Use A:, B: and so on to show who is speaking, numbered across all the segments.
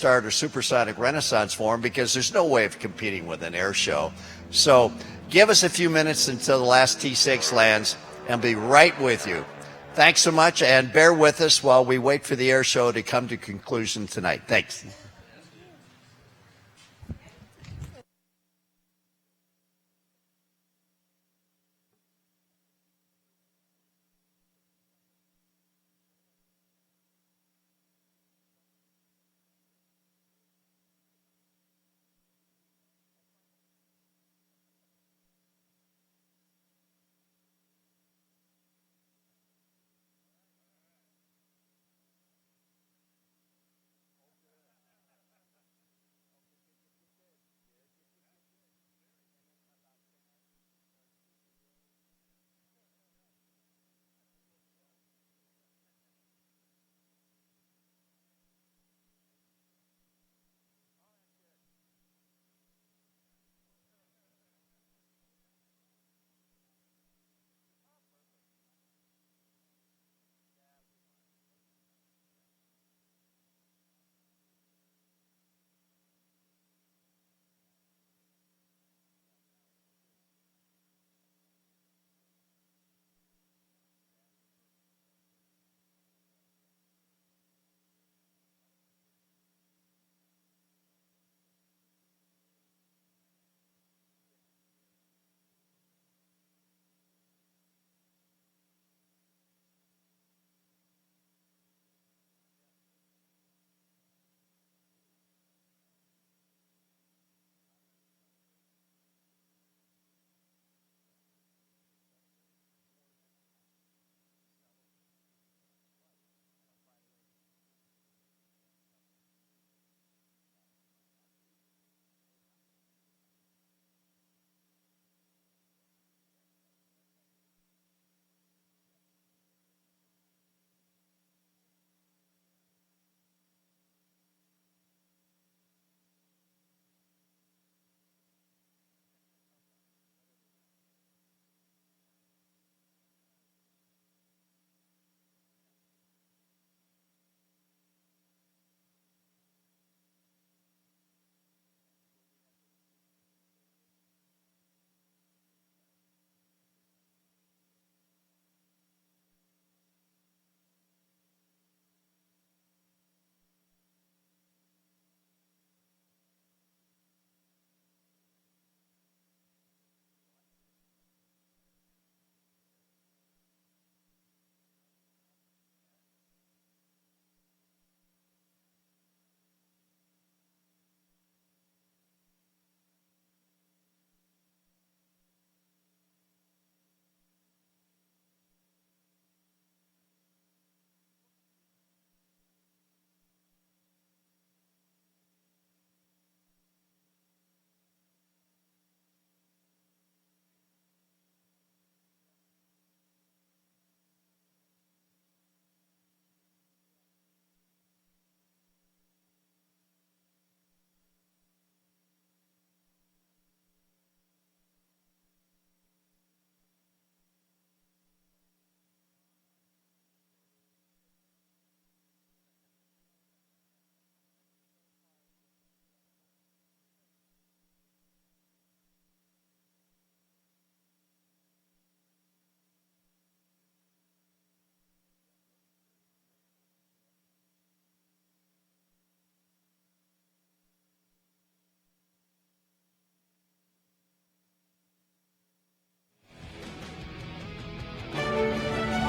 A: start a supersonic renaissance for them, because there's no way of competing with an air show. So give us a few minutes until the last T6 lands, and be right with you. Thanks so much, and bear with us while we wait for the air show to come to conclusion tonight. Thanks.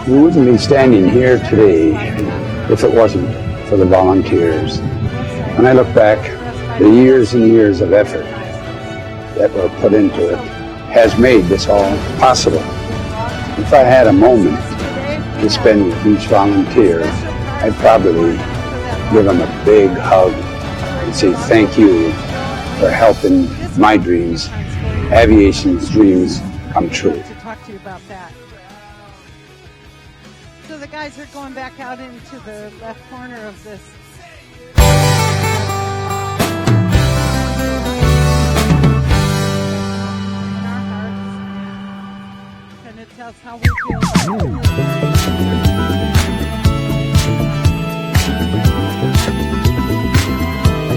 B: We wouldn't be standing here today if it wasn't for the volunteers. When I look back, the years and years of effort that were put into it has made this all possible. If I had a moment to spend with each volunteer, I'd probably give them a big hug and say thank you for helping my dreams, aviation's dreams, come true.
C: To talk to you about that. So the guys are going back out into the left corner of this. In our hearts. And it tells how we feel about it.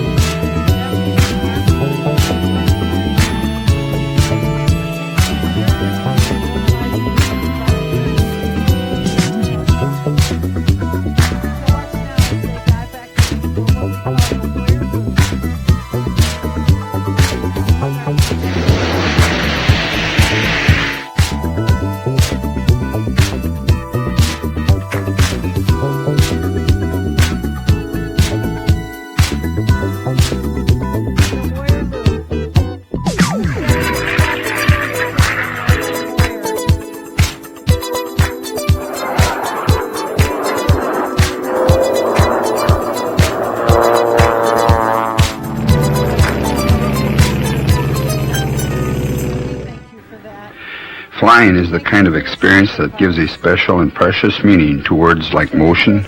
B: Flying is the kind of experience that gives a special and precious meaning to words like motion,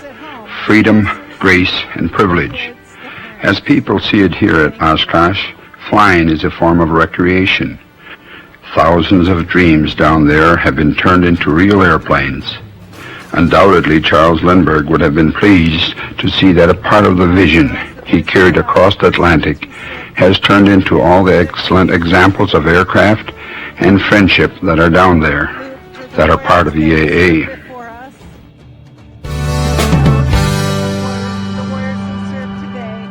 B: freedom, grace, and privilege. As people see it here at Oshkosh, flying is a form of recreation. Thousands of dreams down there have been turned into real airplanes. Undoubtedly, Charles Lindbergh would have been pleased to see that a part of the vision he carried across the Atlantic has turned into all the excellent examples of aircraft and friendship that are down there, that are part of EAA.
C: For us. The warriors who serve today.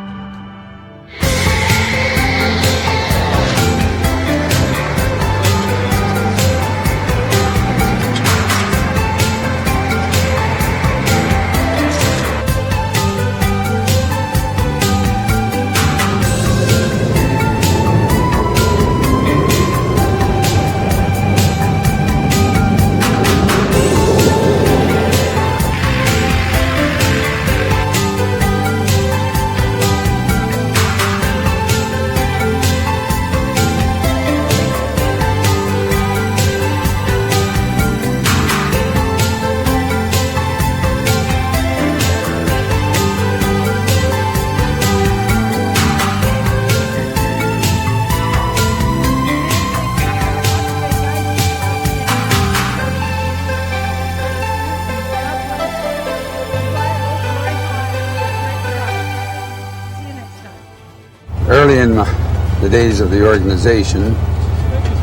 B: Early in the days of the organization,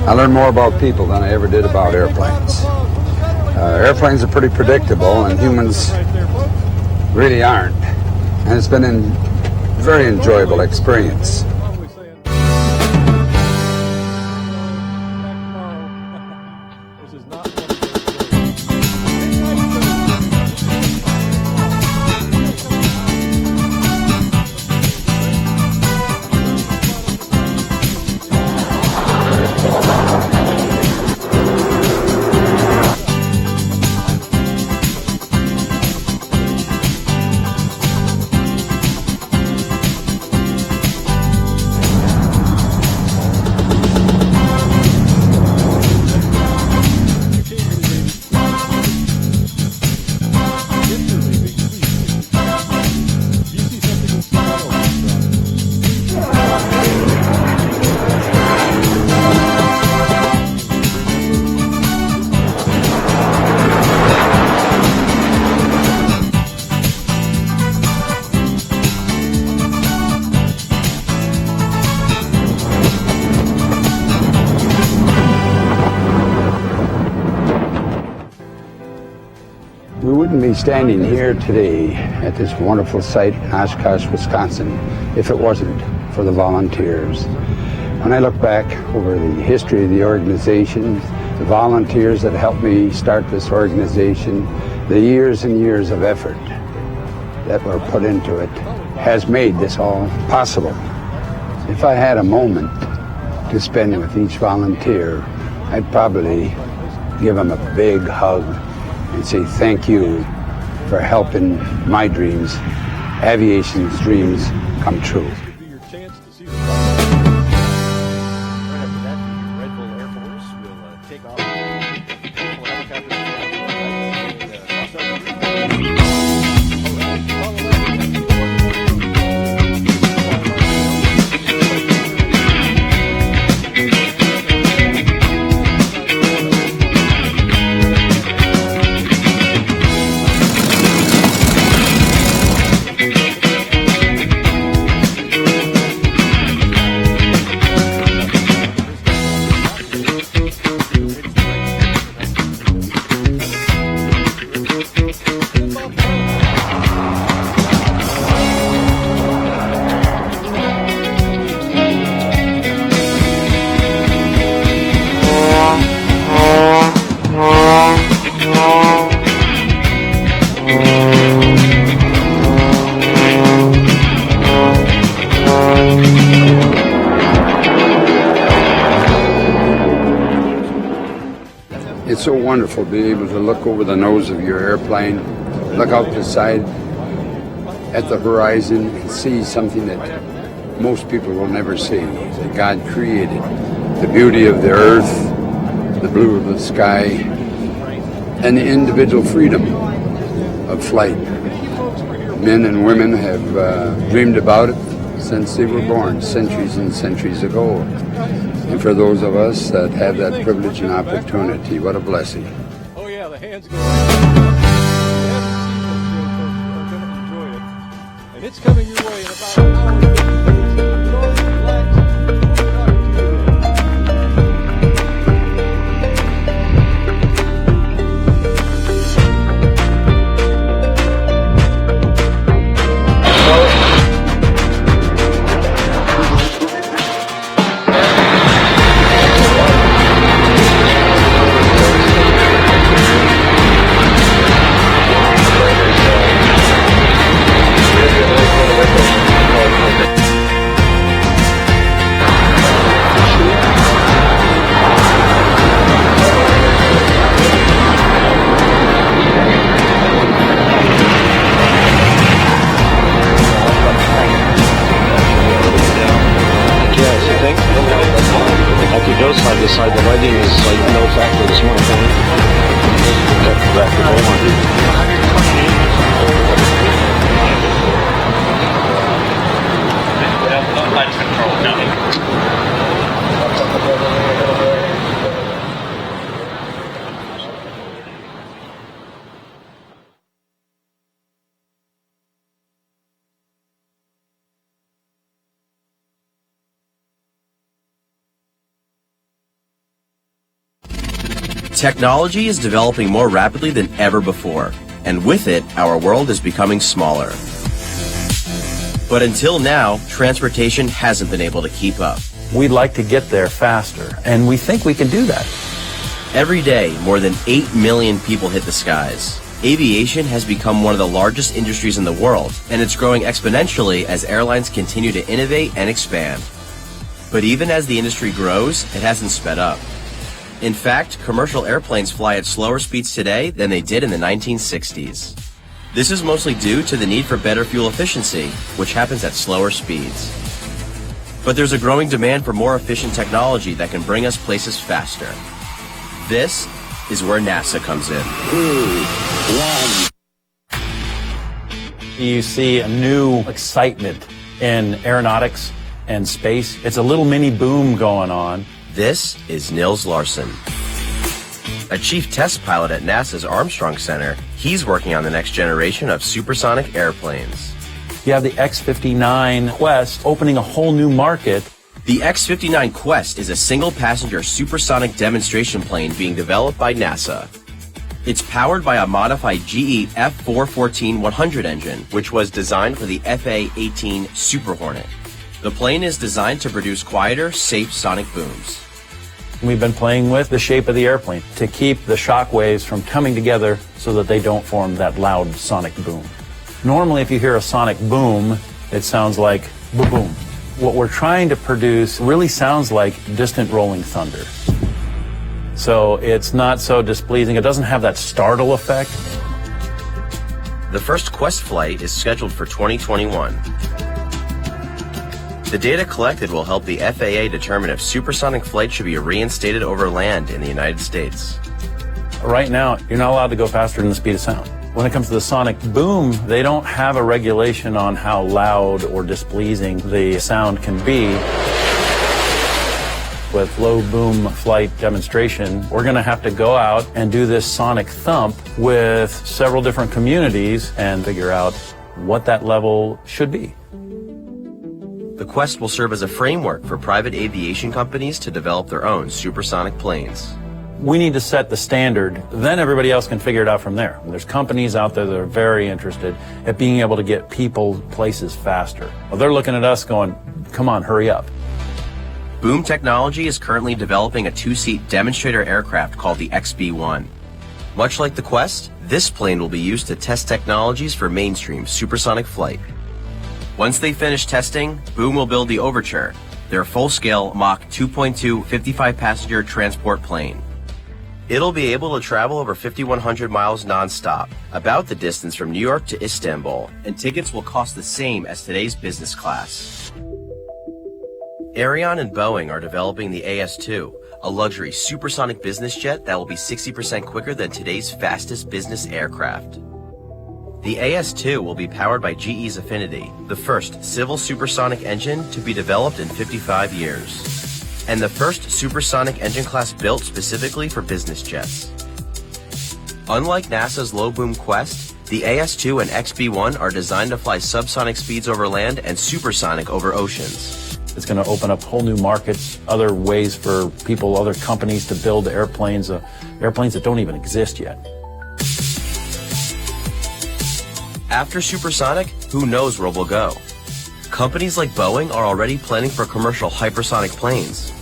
B: I learned more about people than I ever did about airplanes. Airplanes are pretty predictable, and humans really aren't. And it's been a very enjoyable experience. We wouldn't be standing here today at this wonderful site in Oshkosh, Wisconsin, if it wasn't for the volunteers. When I look back over the history of the organization, the volunteers that helped me start this organization, the years and years of effort that were put into it has made this all possible. If I had a moment to spend with each volunteer, I'd probably give them a big hug and say thank you for helping my dreams, aviation's dreams, come true. It's so wonderful to be able to look over the nose of your airplane, look out the side at the horizon and see something that most people will never see, that God created. The beauty of the earth, the blue of the sky, and the individual freedom of flight. Men and women have dreamed about it since they were born, centuries and centuries ago. And for those of us that have that privilege and opportunity, what a blessing.
D: Oh yeah, the hands go right. Are going to enjoy it, and it's coming your way in about an hour.
E: Side the lighting is like no factor this morning.
F: Light control coming.
G: Technology is developing more rapidly than ever before, and with it, our world is becoming smaller. But until now, transportation hasn't been able to keep up.
H: We'd like to get there faster, and we think we can do that.
G: Every day, more than 8 million people hit the skies. Aviation has become one of the largest industries in the world, and it's growing exponentially as airlines continue to innovate and expand. But even as the industry grows, it hasn't sped up. In fact, commercial airplanes fly at slower speeds today than they did in the 1960s. This is mostly due to the need for better fuel efficiency, which happens at slower speeds. But there's a growing demand for more efficient technology that can bring us places faster. This is where NASA comes in.
H: 2, 1. You see a new excitement in aeronautics and space. It's a little mini boom going on.
G: This is Nils Larson, a chief test pilot at NASA's Armstrong Center. He's working on the next generation of supersonic airplanes.
H: You have the X-59 Quest opening a whole new market.
G: The X-59 Quest is a single-passenger supersonic demonstration plane being developed by NASA. It's powered by a modified GE F414-100 engine, which was designed for the FA-18 Super Hornet. The plane is designed to produce quieter, safe sonic booms.
H: We've been playing with the shape of the airplane to keep the shock waves from coming together so that they don't form that loud sonic boom. Normally, if you hear a sonic boom, it sounds like boom. What we're trying to produce really sounds like distant rolling thunder. So it's not so displeasing. It doesn't have that startle effect.
G: The first Quest flight is scheduled for 2021. The data collected will help the FAA determine if supersonic flight should be reinstated over land in the United States.
H: Right now, you're not allowed to go faster than the speed of sound. When it comes to the sonic boom, they don't have a regulation on how loud or displeasing the sound can be. With low boom flight demonstration, we're going to have to go out and do this sonic thump with several different communities and figure out what that level should be.
G: The Quest will serve as a framework for private aviation companies to develop their own supersonic planes.
H: We need to set the standard, then everybody else can figure it out from there. There's companies out there that are very interested at being able to get people places faster. Well, they're looking at us going, come on, hurry up.
G: Boom Technology is currently developing a 2-seat demonstrator aircraft called the XB-1. Much like the Quest, this plane will be used to test technologies for mainstream supersonic flight. Once they finish testing, Boom will build the Overture, their full-scale Mach 2.2 55-passenger transport plane. It'll be able to travel over 5,100 miles non-stop, about the distance from New York to Istanbul, and tickets will cost the same as today's business class. Aerion and Boeing are developing the AS-2, a luxury supersonic business jet that will be 60% quicker than today's fastest business aircraft. The AS2 will be powered by GE's Affinity, the first civil supersonic engine to be developed in 55 years, and the first supersonic engine class built specifically for business jets. Unlike NASA's low-boom Quest, the AS2 and XB-1 are designed to fly subsonic speeds over land and supersonic over oceans.
H: It's going to open up whole new markets, other ways for people, other companies to build airplanes, airplanes that don't even exist yet.
G: After supersonic, who knows where we'll go? Companies like Boeing are already planning for commercial hypersonic planes.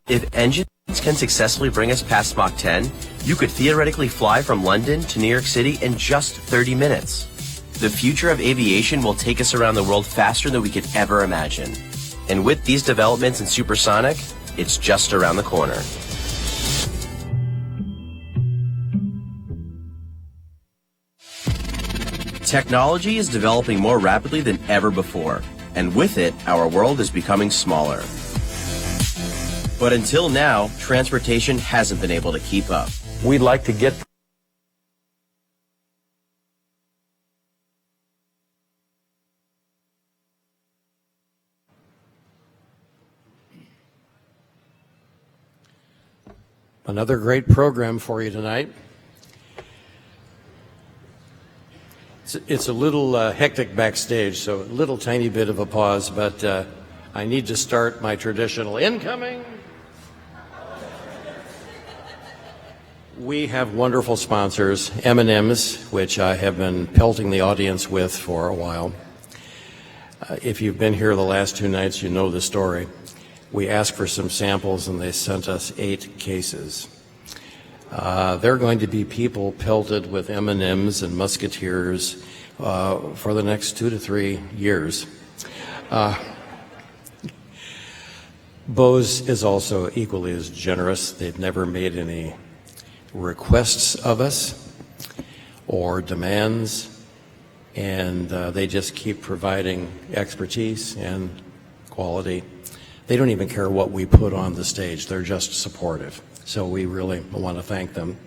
G: If engines can successfully bring us past Mach 10, you could theoretically fly from London to New York City in just 30 minutes. The future of aviation will take us around the world faster than we could ever imagine. And with these developments in supersonic, it's just around the corner. Technology is developing more rapidly than ever before, and with it, our world is becoming smaller. But until now, transportation hasn't been able to keep up.
H: We'd like to get
I: another great program for you tonight. It's a little hectic backstage, so a little tiny bit of a pause, but I need to start my traditional incoming. We have wonderful sponsors, M&M's, which I have been pelting the audience with for a while. If you've been here the last 2 nights, you know the story. We asked for some samples, and they sent us 8 cases. There are going to be people pelted with M&M's and Musketeers for the next 2 to 3 years. Bose is also equally as generous. They've never made any requests of us or demands, and they just keep providing expertise and quality. They don't even care what we put on the stage. They're just supportive. So we really want to thank them.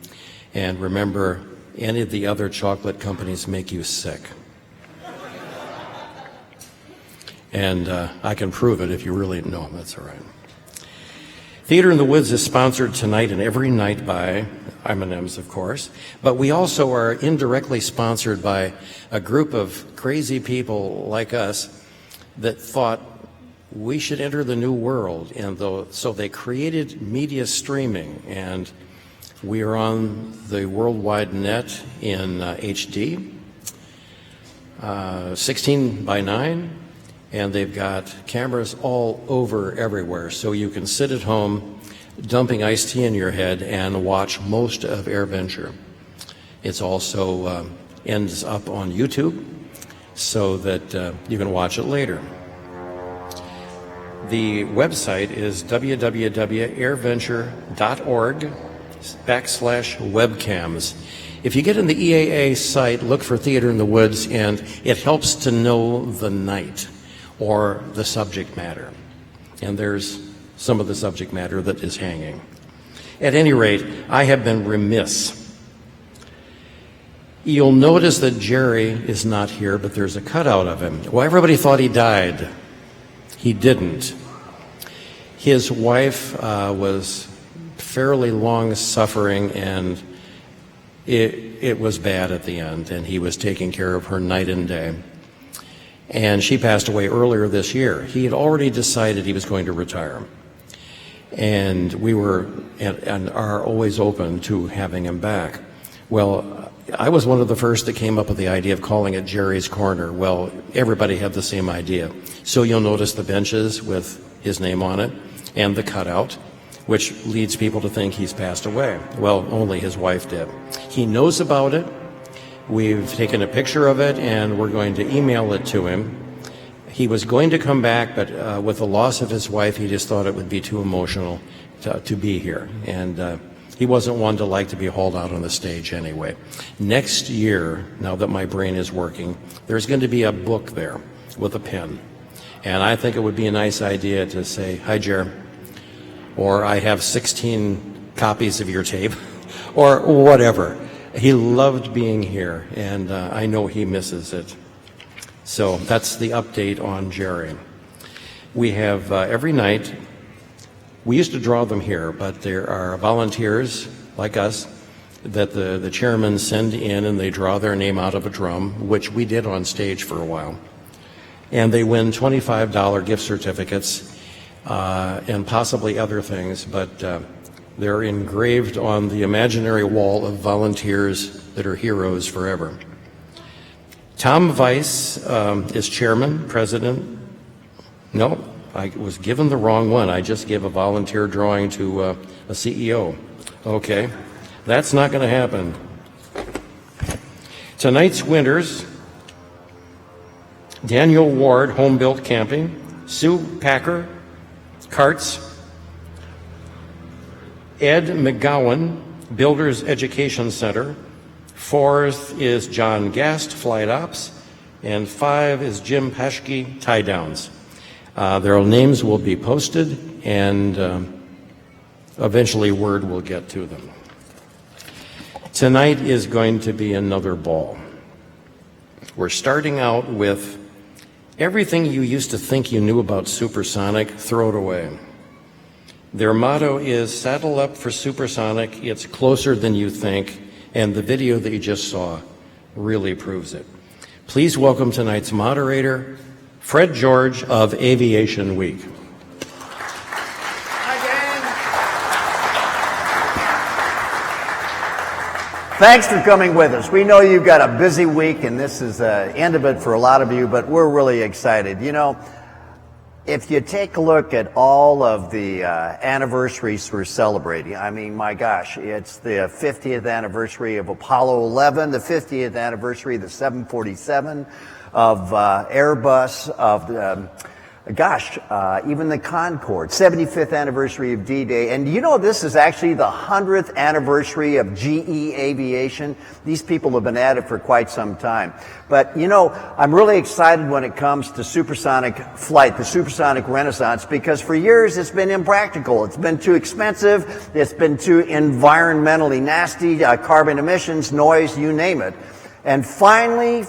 I: And remember, any of the other chocolate companies make you sick. And I can prove it if you really know. That's all right. Theater in the Woods is sponsored tonight and every night by M&M's, of course, but we also are indirectly sponsored by a group of crazy people like us that thought we should enter the new world, and so they created media streaming, and we are on the worldwide net in HD, 16 by 9, and they've got cameras all over everywhere, so you can sit at home dumping iced tea in your head and watch most of AirVenture. It's also ends up on YouTube so that you can watch it later. The website is www.airventure.org/webcams. If you get in the EAA site, look for Theater in the Woods, and it helps to know the night or the subject matter. And there's some of the subject matter that is hanging. At any rate, I have been remiss. You'll notice that Jerry is not here, but there's a cutout of him. Well, everybody thought he died. He didn't. His wife was fairly long suffering, and it was bad at the end, and he was taking care of her night and day. And she passed away earlier this year. He had already decided he was going to retire. And we were and are always open to having him back. Well, I was one of the first that came up with the idea of calling it Jerry's Corner. Well, everybody had the same idea. So you'll notice the benches with his name on it and the cutout, which leads people to think he's passed away. Well, only his wife did. He knows about it. We've taken a picture of it, and we're going to email it to him. He was going to come back, but with the loss of his wife, he just thought it would be too emotional to be here. And he wasn't one to like to be hauled out on the stage anyway. Next year, now that my brain is working, there's going to be a book there with a pen. And I think it would be a nice idea to say, "Hi, Jer. or I have 16 copies of your tape, or whatever. He loved being here, and I know he misses it. So that's the update on Jerry. We have every night, we used to draw them here, but there are volunteers like us that the chairmen send in, and they draw their name out of a drum, which we did on stage for a while. And they win $25 gift certificates and possibly other things, but they're engraved on the imaginary wall of volunteers that are heroes forever. Tom Weiss is chairman, president. No, I was given the wrong one. I just gave a volunteer drawing to a CEO. Okay, that's not going to happen. Tonight's winners: Daniel Ward, Home Built Camping; Sue Packer, Carts; Ed McGowan, Builders Education Center; 4th is John Gast, Flight Ops; and 5 is Jim Paschke, Tie Downs. Their names will be posted, and eventually word will get to them. Tonight is going to be another ball. We're starting out with everything you used to think you knew about Supersonic, throw it away. Their motto is saddle up for Supersonic, it's closer than you think, and the video that you just saw really proves it. Please welcome tonight's moderator, Fred George of Aviation Week.
A: Thanks for coming with us. We know you've got a busy week, and this is the end of it for a lot of you, but we're really excited. You know, if you take a look at all of the anniversaries we're celebrating, I mean, my gosh, it's the 50th anniversary of Apollo 11, the 50th anniversary of the 747, of Airbus, of even the Concorde, 75th anniversary of D-Day. And you know, this is actually the 100th anniversary of GE Aviation. These people have been at it for quite some time. But you know, I'm really excited when it comes to supersonic flight, the supersonic renaissance, because for years it's been impractical. It's been too expensive. It's been too environmentally nasty, carbon emissions, noise, you name it. And finally,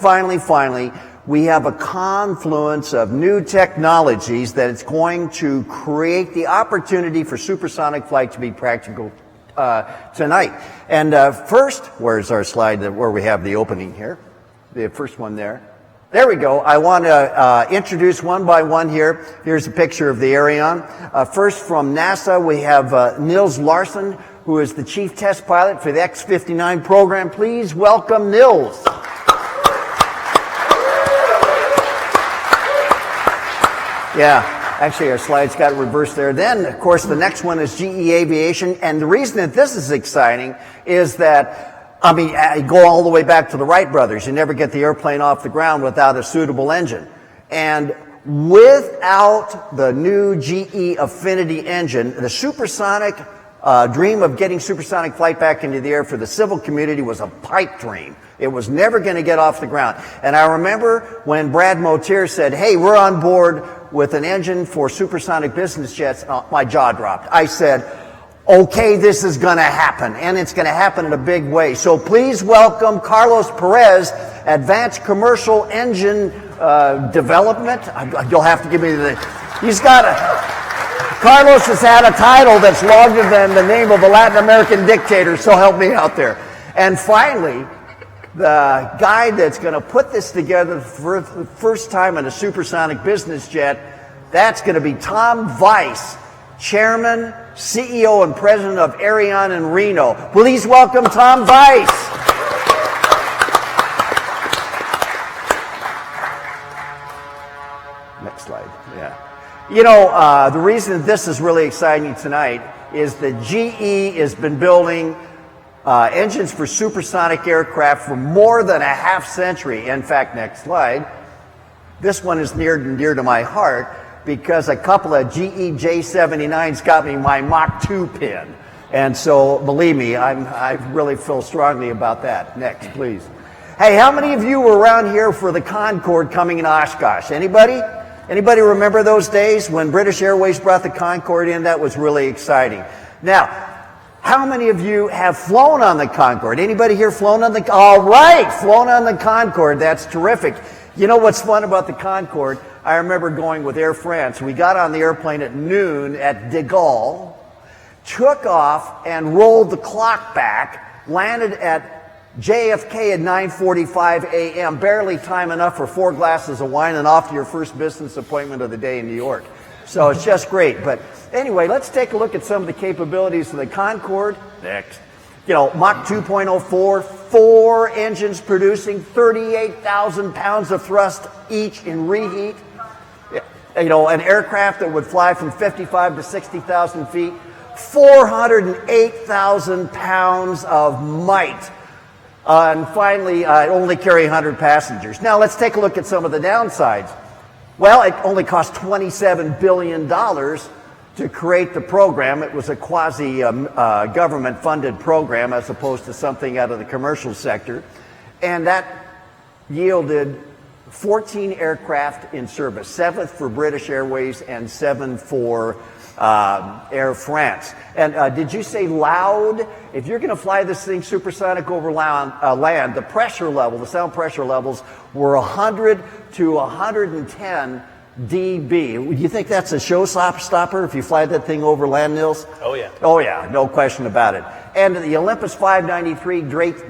A: we have a confluence of new technologies that it's going to create the opportunity for supersonic flight to be practical tonight. And first, where's our slide where we have the opening here? The first one there. There we go. I want to introduce one by one here. Here's a picture of the Aerion. First from NASA, we have Nils Larsen, who is the chief test pilot for the X-59 program. Please welcome Nils. Yeah, actually our slides got reversed there. Then, of course, the next one is GE Aviation. And the reason that this is exciting is that, I mean, go all the way back to the Wright brothers. You never get the airplane off the ground without a suitable engine. And without the new GE Affinity engine, the supersonic dream of getting supersonic flight back into the air for the civil community was a pipe dream. It was never going to get off the ground. And I remember when Brad Motier said, hey, we're on board with an engine for supersonic business jets, my jaw dropped. I said, okay, this is going to happen, and it's going to happen in a big way. So please welcome Carlos Perez, Advanced Commercial Engine Development. You'll have to give me Carlos has had a title that's longer than the name of a Latin American dictator, so help me out there. And finally, the guy that's going to put this together for the first time in a supersonic business jet, that's going to be Tom Weiss, Chairman, CEO, and President of Aerion in Reno. Please welcome Tom Weiss. Next slide. Yeah. You know, the reason this is really exciting tonight is that GE has been building engines for supersonic aircraft for more than a half century. In fact, next slide. This one is near and dear to my heart because a couple of GE J79s got me my Mach 2 pin. And so, believe me, I really feel strongly about that. Next, please. Hey, how many of you were around here for the Concorde coming in Oshkosh? Anybody? Anybody remember those days when British Airways brought the Concorde in? That was really exciting. Now, how many of you have flown on the Concorde? Anybody here flown on the, all right, flown on the Concorde. That's terrific. You know what's fun about the Concorde? I remember going with Air France. We got on the airplane at noon at de Gaulle, took off and rolled the clock back, landed at JFK at 9:45 a.m., barely time enough for 4 glasses of wine and off to your first business appointment of the day in New York. So it's just great. But anyway, let's take a look at some of the capabilities of the Concorde. Next. You know, Mach 2.04, 4 engines producing 38,000 pounds of thrust each in reheat. You know, an aircraft that would fly from 55 to 60,000 feet, 408,000 pounds of might. And finally, only carry 100 passengers. Now, let's take a look at some of the downsides. Well, it only cost $27 billion to create the program. It was a quasi-government-funded program as opposed to something out of the commercial sector. And that yielded 14 aircraft in service, 7 for British Airways and 7 for Air France. And did you say loud? If you're going to fly this thing supersonic over land, the pressure level, the sound pressure levels were 100 to 110 dB. Do you think that's a showstopper if you fly that thing over land, Nils?
H: Oh, yeah.
A: Oh, yeah, no question about it. And the Olympus 593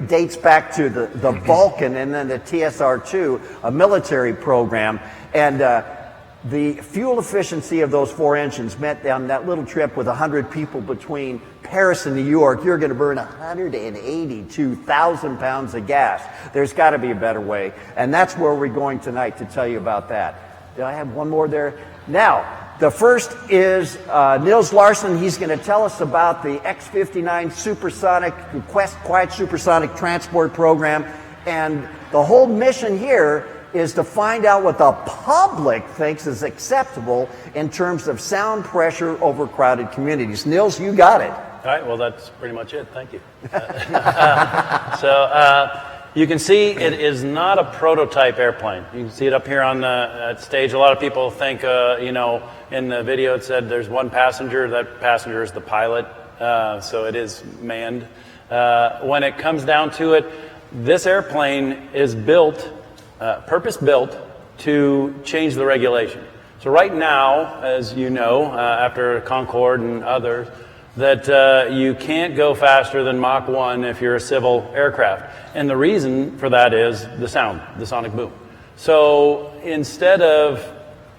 A: dates back to the Vulcan and then the TSR-2, a military program. And the fuel efficiency of those 4 engines meant on that little trip with 100 people between Paris and New York, you're going to burn 182,000 pounds of gas. There's got to be a better way. And that's where we're going tonight to tell you about that. Did I have one more there? Now, the first is Nils Larson. He's going to tell us about the X-59 supersonic, quiet supersonic transport program. And the whole mission here is to find out what the public thinks is acceptable in terms of sound pressure over crowded communities. Nils, you got it.
H: All right, well, that's pretty much it. Thank you. You can see it is not a prototype airplane. You can see it up here on the stage. A lot of people think, you know, in the video it said there's one passenger. That passenger is the pilot, so it is manned. When it comes down to it, this airplane is built, purpose-built to change the regulation. So right now, as you know, after Concorde and others, that you can't go faster than Mach 1 if you're a civil aircraft. And the reason for that is the sound, the sonic boom. So instead of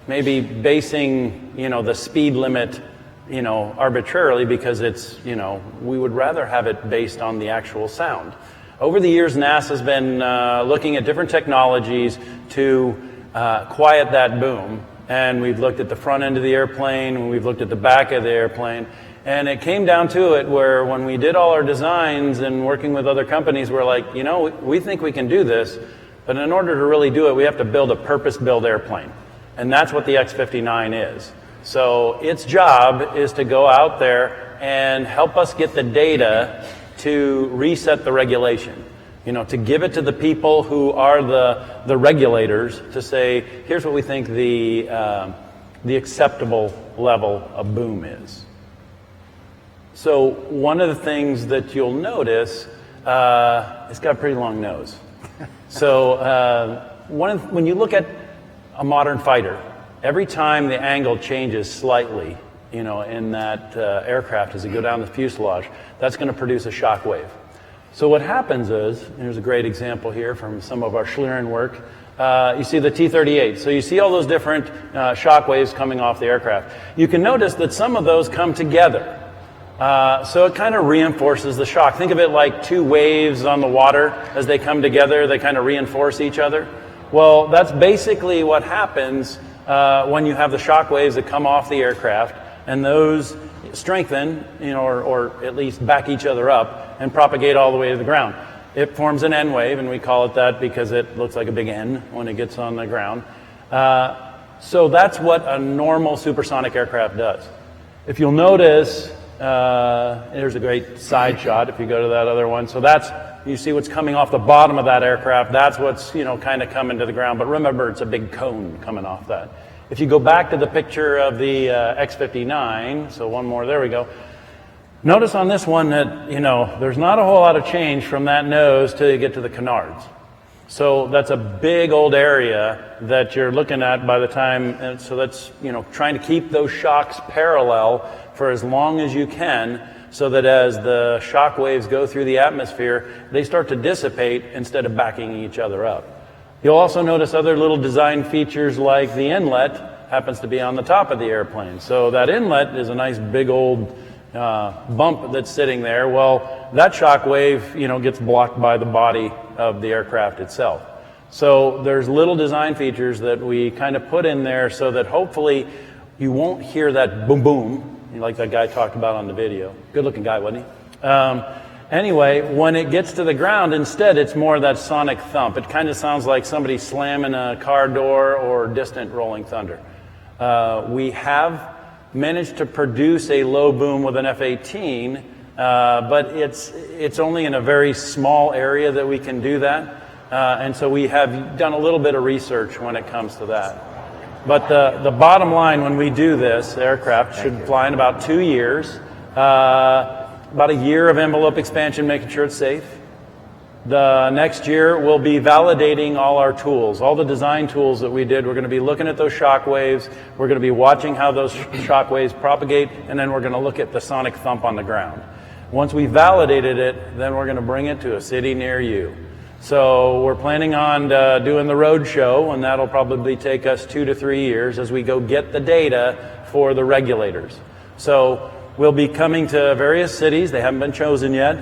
H: maybe basing, you know, the speed limit, you know, arbitrarily because it's, you know, we would rather have it based on the actual sound. Over the years, NASA's been looking at different technologies to quiet that boom. And we've looked at the front end of the airplane, and we've looked at the back of the airplane. And it came down to it where when we did all our designs and working with other companies, we're like, you know, we think we can do this, but in order to really do it, we have to build a purpose-built airplane. And that's what the X-59 is. So its job is to go out there and help us get the data to reset the regulation. You know, to give it to the people who are the regulators to say, here's what we think the acceptable level of boom is. So one of the things that you'll notice, it's got a pretty long nose. So when you look at a modern fighter, every time the angle changes slightly, you know, in that aircraft as you go down the fuselage, that's going to produce a shock wave. So what happens is, here's a great example here from some of our Schlieren work. You see the T-38. So you see all those different shock waves coming off the aircraft. You can notice that some of those come together. So it kind of reinforces the shock. Think of it like 2 waves on the water. As they come together, they kind of reinforce each other. Well, that's basically what happens when you have the shock waves that come off the aircraft, and those strengthen, you know, or at least back each other up and propagate all the way to the ground. It forms an N wave, and we call it that because it looks like a big N when it gets on the ground. So that's what a normal supersonic aircraft does. If you'll notice, here's a great side shot if you go to that other one. So that's, you see what's coming off the bottom of that aircraft. That's what's, you know, kind of coming to the ground. But remember, it's a big cone coming off that. If you go back to the picture of the X-59, so one more, there we go. Notice on this one that, there's not a whole lot of change from that nose till you get to the canards. So that's a big old area that you're looking at by the time, and so that's, trying to keep those shocks parallel for as long as you can, so that as the shock waves go through the atmosphere, they start to dissipate instead of backing each other up. You'll also notice other little design features like the inlet happens to be on the top of the airplane. So that inlet is a nice big old bump that's sitting there. Well, that shock wave, gets blocked by the body of the aircraft itself. So there's little design features that we kind of put in there so that hopefully you won't hear that boom boom, like that guy talked about on the video. Good looking guy, wasn't he? Anyway, when it gets to the ground, instead it's more that sonic thump. It kind of sounds like somebody slamming a car door or distant rolling thunder. We have managed to produce a low boom with an F-18, but it's only in a very small area that we can do that. And so we have done a little bit of research when it comes to that. But the bottom line, when we do this, the aircraft should fly in about 2 years. About a year of envelope expansion, making sure it's safe. The next year, we'll be validating all our tools, all the design tools that we did. We're going to be looking at those shock waves. We're going to be watching how those shock waves propagate, and then we're going to look at the sonic thump on the ground. Once we validated it, then we're going to bring it to a city near you. So we're planning on doing the road show, and that'll probably take us 2 to 3 years as we go get the data for the regulators. So we'll be coming to various cities, they haven't been chosen yet,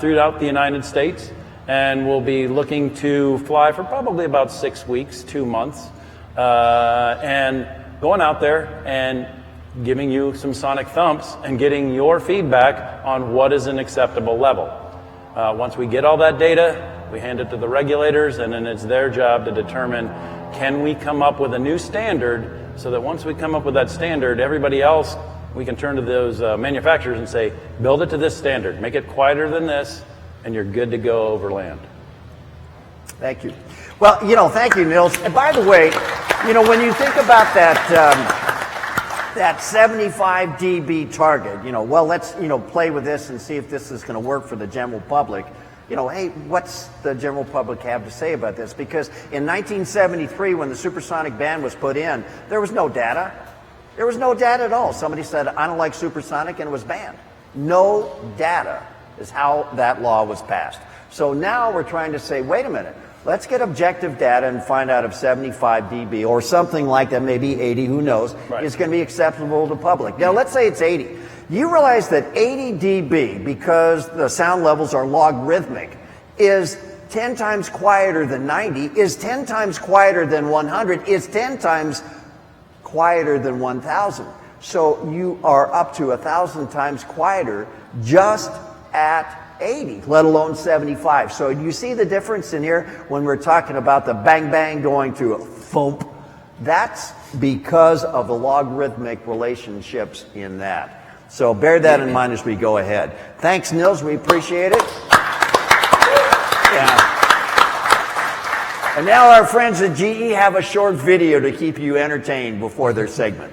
H: throughout the United States, and we'll be looking to fly for probably about 6 weeks, 2 months, and going out there and giving you some sonic thumps and getting your feedback on what is an acceptable level. Once we get all that data, we hand it to the regulators, and then it's their job to determine, can we come up with a new standard so that once we come up with that standard, everybody else, we can turn to those manufacturers and say, build it to this standard, make it quieter than this, and you're good to go over land.
A: Thank you. Well, thank you, Nils. And by the way, when you think about that 75 dB target, let's, play with this and see if this is going to work for the general public. Hey, what's the general public have to say about this? Because in 1973, when the supersonic ban was put in, there was no data. There was no data at all. Somebody said, I don't like supersonic, and it was banned. No data is how that law was passed. So now we're trying to say, wait a minute, let's get objective data and find out if 75 dB or something like that, maybe 80, who knows, is going to be acceptable to the public. Now, let's say it's 80. You realize that 80 dB, because the sound levels are logarithmic, is 10 times quieter than 90, is 10 times quieter than 100, is 10 times quieter than 1,000. So you are up to 1,000 times quieter just at 80, let alone 75. So you see the difference in here when we're talking about the bang bang going to a thump? That's because of the logarithmic relationships in that. So bear that in mind as we go ahead. Thanks, Nils. We appreciate it. Yeah. And now our friends at GE have a short video to keep you entertained before their segment.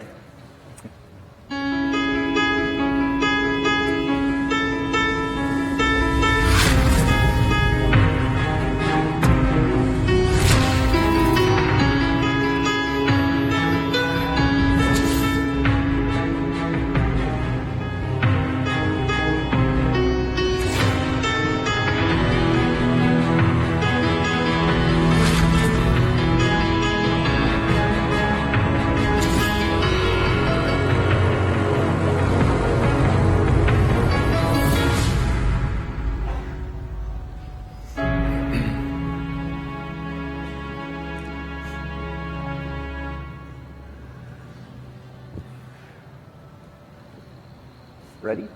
A: Ready?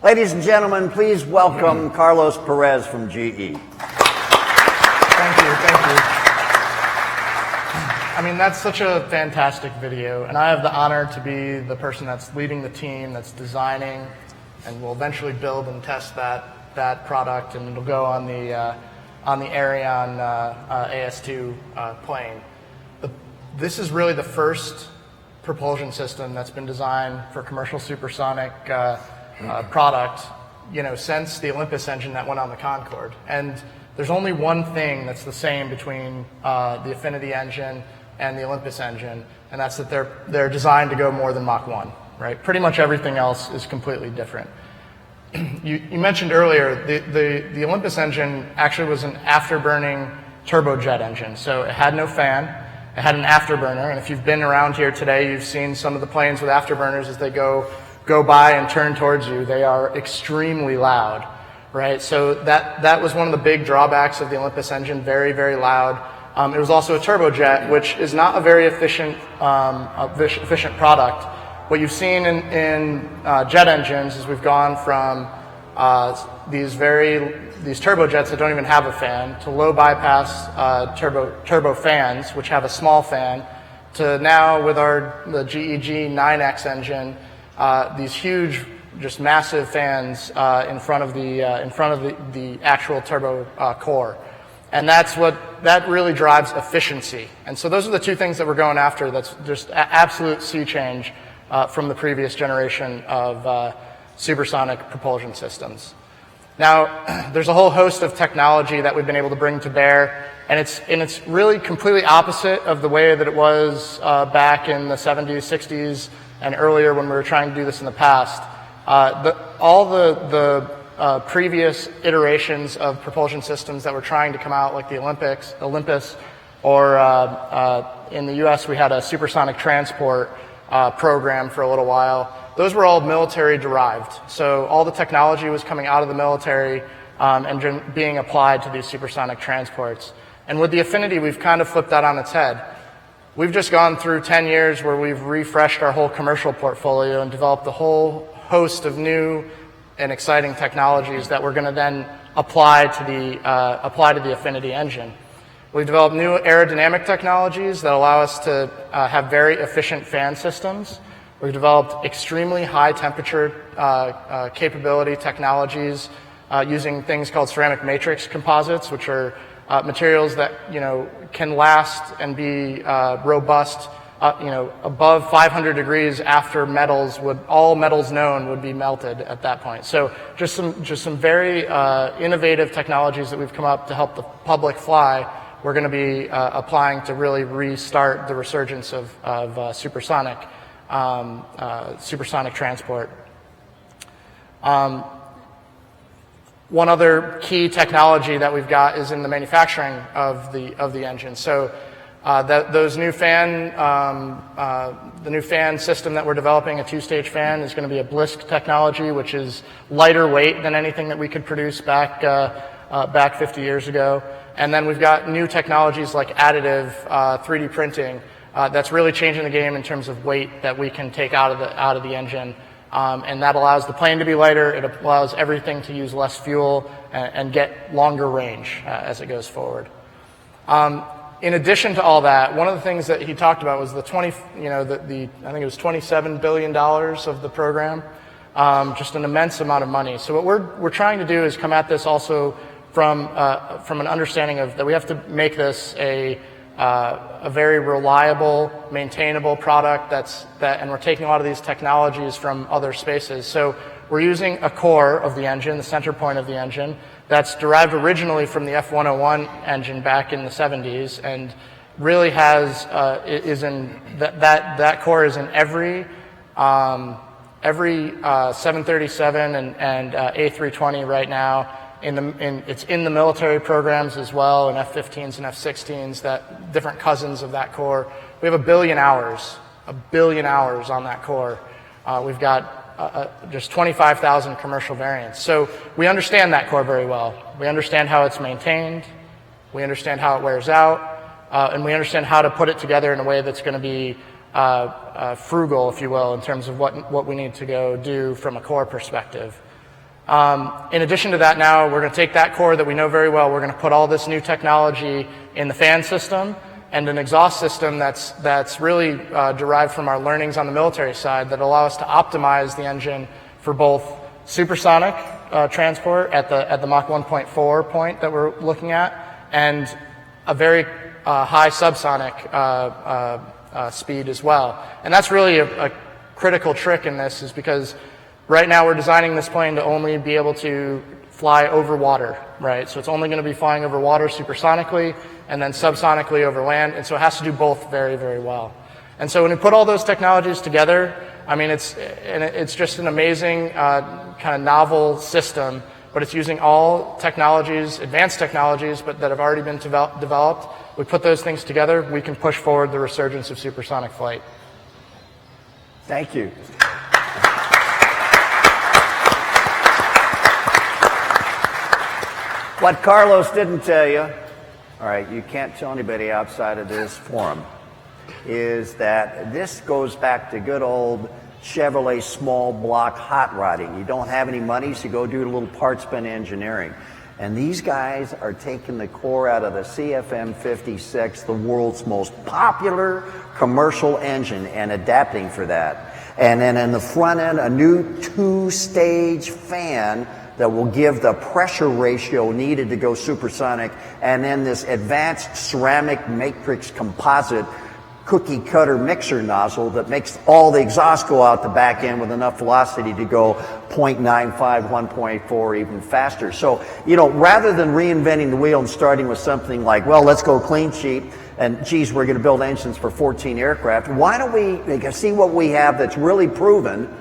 A: Ladies and gentlemen, please welcome Carlos Perez from GE.
J: Thank you. I mean, that's such a fantastic video, and I have the honor to be the person that's leading the team, that's designing, and will eventually build and test that product, and it'll go on the Aerion AS2 plane. But this is really the first propulsion system that's been designed for commercial supersonic product, since the Olympus engine that went on the Concorde. And there's only one thing that's the same between the Affinity engine and the Olympus engine, and that's that they're designed to go more than Mach 1, right? Pretty much everything else is completely different. You mentioned earlier the Olympus engine actually was an afterburning turbojet engine, so it had no fan. It had an afterburner, and if you've been around here today, you've seen some of the planes with afterburners as they go by and turn towards you. They are extremely loud, right? So that was one of the big drawbacks of the Olympus engine, very, very loud. It was also a turbojet, which is not a very efficient product. What you've seen in jet engines is we've gone from these turbojets that don't even have a fan to low bypass turbo fans, which have a small fan, to now with the GE 9X engine, these huge, just massive fans in front of the actual turbo core. And that really drives efficiency. And so those are the two things that we're going after. That's just absolute sea change from the previous generation of supersonic propulsion systems. Now, there's a whole host of technology that we've been able to bring to bear, and it's really completely opposite of the way that it was back in the 70s, 60s, and earlier when we were trying to do this in the past. All the previous iterations of propulsion systems that were trying to come out, like the Olympus, or in the US we had a supersonic transport program for a little while. Those were all military derived. So all the technology was coming out of the military and being applied to these supersonic transports. And with the Affinity, we've kind of flipped that on its head. We've just gone through 10 years where we've refreshed our whole commercial portfolio and developed a whole host of new and exciting technologies that we're going to then apply to the Affinity engine. We've developed new aerodynamic technologies that allow us to have very efficient fan systems. We've developed extremely high temperature capability technologies using things called ceramic matrix composites, which are materials that can last and be robust above 500 degrees after all metals known would be melted at that point. So just some very innovative technologies that we've come up to help the public fly. We're going to be applying to really restart the resurgence of supersonic transport. One other key technology that we've got is in the manufacturing of the engine. So the new fan system that we're developing, a two-stage fan, is going to be a Blisk technology, which is lighter weight than anything that we could produce back 50 years ago. And then we've got new technologies like additive 3D printing that's really changing the game in terms of weight that we can take out of the engine. And that allows the plane to be lighter. It allows everything to use less fuel and get longer range as it goes forward. In addition to all that, one of the things that he talked about was I think it was $27 billion of the program, just an immense amount of money. So what we're trying to do is come at this also from an understanding of that we have to make this a very reliable, maintainable product and we're taking a lot of these technologies from other spaces. So we're using a core of the engine, the center point of the engine, that's derived originally from the F-101 engine back in the 70s, and really that core is in every 737 and A320 right now. It's in the military programs as well, in F-15s and F-16s, that different cousins of that core. We have a billion hours on that core. We've got just 25,000 commercial variants. So we understand that core very well. We understand how it's maintained. We understand how it wears out. And we understand how to put it together in a way that's going to be frugal, if you will, in terms of what we need to go do from a core perspective. In addition to that, now we're going to take that core that we know very well, we're going to put all this new technology in the fan system and an exhaust system that's really derived from our learnings on the military side that allow us to optimize the engine for both supersonic transport at the Mach 1.4 point that we're looking at, and a very high subsonic speed as well. And that's really a critical trick in this, is because right now we're designing this plane to only be able to fly over water, right? So it's only going to be flying over water supersonically and then subsonically over land, and so it has to do both very, very well. And so when we put all those technologies together, I mean, it's just an amazing kind of novel system, but it's using all technologies, advanced technologies, but that have already been developed. We put those things together, we can push forward the resurgence of supersonic flight.
A: Thank you. What Carlos didn't tell you, all right, you can't tell anybody outside of this forum, is that this goes back to good old Chevrolet small block hot rodding. You don't have any money, so you go do a little parts bin engineering. And these guys are taking the core out of the CFM56, the world's most popular commercial engine, and adapting for that. And then in the front end, a new 2-stage fan that will give the pressure ratio needed to go supersonic, and then this advanced ceramic matrix composite cookie cutter mixer nozzle that makes all the exhaust go out the back end with enough velocity to go 0.95, 1.4, even faster. So, you know, rather than reinventing the wheel and starting with something like, well, let's go clean sheet, and geez, we're going to build engines for 14 aircraft, why don't we see what we have that's really proven,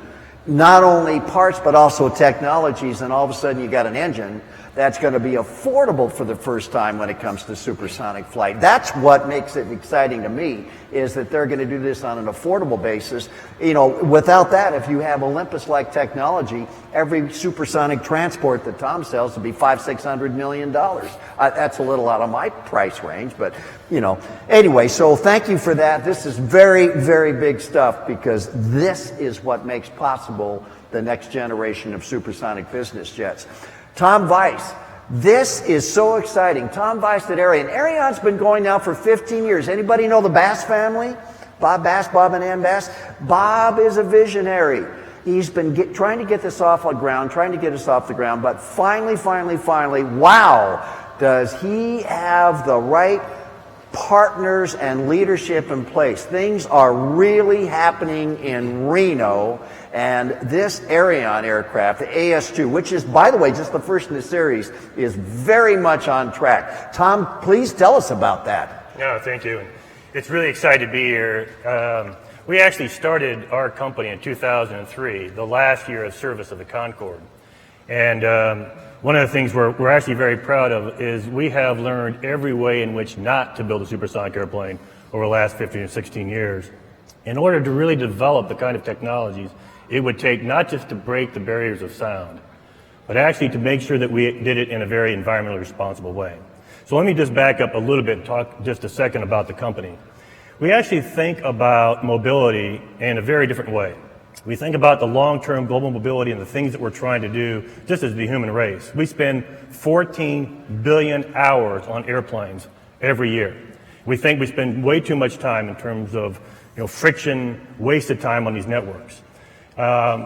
A: not only parts but also technologies, and all of a sudden you got an engine that's going to be affordable for the first time when it comes to supersonic flight. That's what makes it exciting to me, is that they're going to do this on an affordable basis. You know, without that, if you have Olympus-like technology, every supersonic transport that Tom sells would be $500-600 million. That's a little out of my price range, but, you know. Anyway, so thank you for that. This is very, very big stuff, because this is what makes possible the next generation of supersonic business jets. Tom Weiss, this is so exciting. Tom Weiss at Aerion. Aerion's been going now for 15 years. Anybody know the Bass family? Bob Bass, Bob and Ann Bass? Bob is a visionary. He's been trying to get this off the ground, but finally, wow, does he have the right partners and leadership in place. Things are really happening in Reno, and this Aerion aircraft, the AS2, which is, by the way, just the first in the series, is very much on track. Tom, please tell us about that.
K: No, thank you. It's really exciting to be here. We actually started our company in 2003, the last year of service of the Concorde. And one of the things we're actually very proud of is we have learned every way in which not to build a supersonic airplane over the last 15 or 16 years. In order to really develop the kind of technologies it would take, not just to break the barriers of sound, but actually to make sure that we did it in a very environmentally responsible way. So let me just back up a little bit and talk just a second about the company. We actually think about mobility in a very different way. We think about the long-term global mobility and the things that we're trying to do just as the human race. We spend 14 billion hours on airplanes every year. We think we spend way too much time in terms of friction, wasted time on these networks.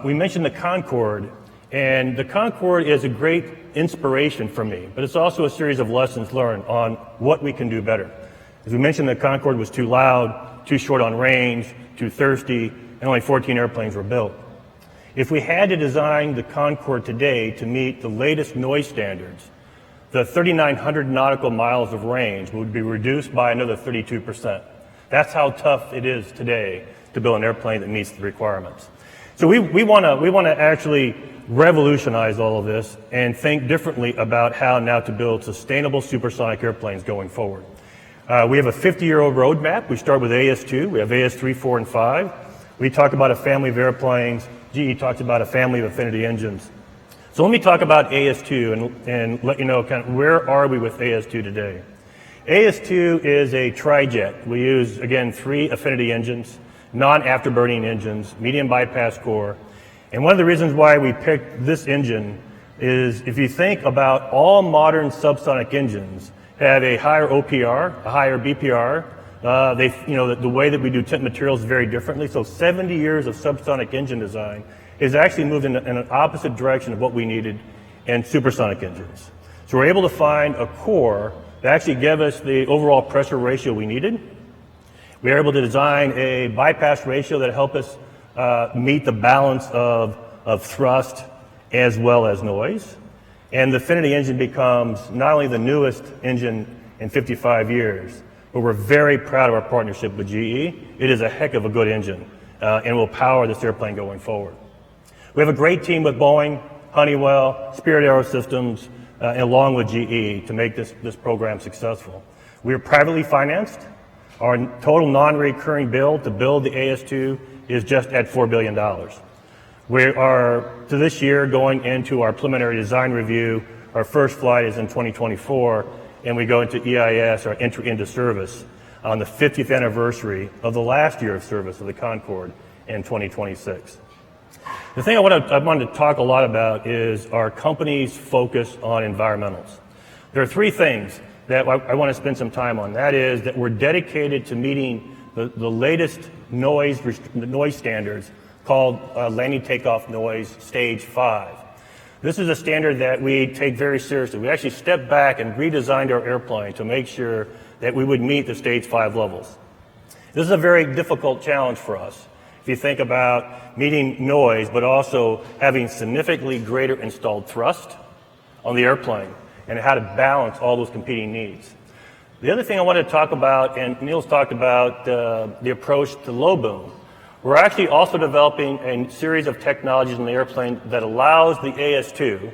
K: We mentioned the Concorde, and the Concorde is a great inspiration for me, but it's also a series of lessons learned on what we can do better. As we mentioned, the Concorde was too loud, too short on range, too thirsty, and only 14 airplanes were built. If we had to design the Concorde today to meet the latest noise standards, the 3,900 nautical miles of range would be reduced by another 32%. That's how tough it is today to build an airplane that meets the requirements. So we want to actually revolutionize all of this and think differently about how now to build sustainable supersonic airplanes going forward. We have a 50-year-old roadmap. We start with AS2. We have AS3, 4, and 5. We talk about a family of airplanes. GE talks about a family of affinity engines. So let me talk about AS2 and let you know kind of where are we with AS2 today. AS2 is a tri-jet. We use, again, 3 affinity engines, non-afterburning engines, medium bypass core. And one of the reasons why we picked this engine is if you think about all modern subsonic engines have a higher OPR, a higher BPR. The way that we do tint materials very differently. So 70 years of subsonic engine design is actually moved in an opposite direction of what we needed in supersonic engines. So we're able to find a core that actually gave us the overall pressure ratio we needed. We are able to design a bypass ratio that help us meet the balance of thrust as well as noise. And the Affinity engine becomes not only the newest engine in 55 years, but we're very proud of our partnership with GE. It is a heck of a good engine and will power this airplane going forward. We have a great team with Boeing, Honeywell, Spirit AeroSystems, along with GE to make this program successful. We are privately financed. Our total non-recurring bill to build the AS2 is just at $4 billion. We are, to this year, going into our preliminary design review. Our first flight is in 2024, and we go into EIS, our entry into service, on the 50th anniversary of the last year of service of the Concorde in 2026. The thing I wanted to talk a lot about is our company's focus on environmentals. There are three things that I want to spend some time on. That is that we're dedicated to meeting the latest noise standards called landing takeoff noise stage 5. This is a standard that we take very seriously. We actually stepped back and redesigned our airplane to make sure that we would meet the stage 5 levels. This is a very difficult challenge for us. If you think about meeting noise, but also having significantly greater installed thrust on the airplane and how to balance all those competing needs. The other thing I wanted to talk about, and Neil's talked about the approach to low boom. We're actually also developing a series of technologies in the airplane that allows the AS2,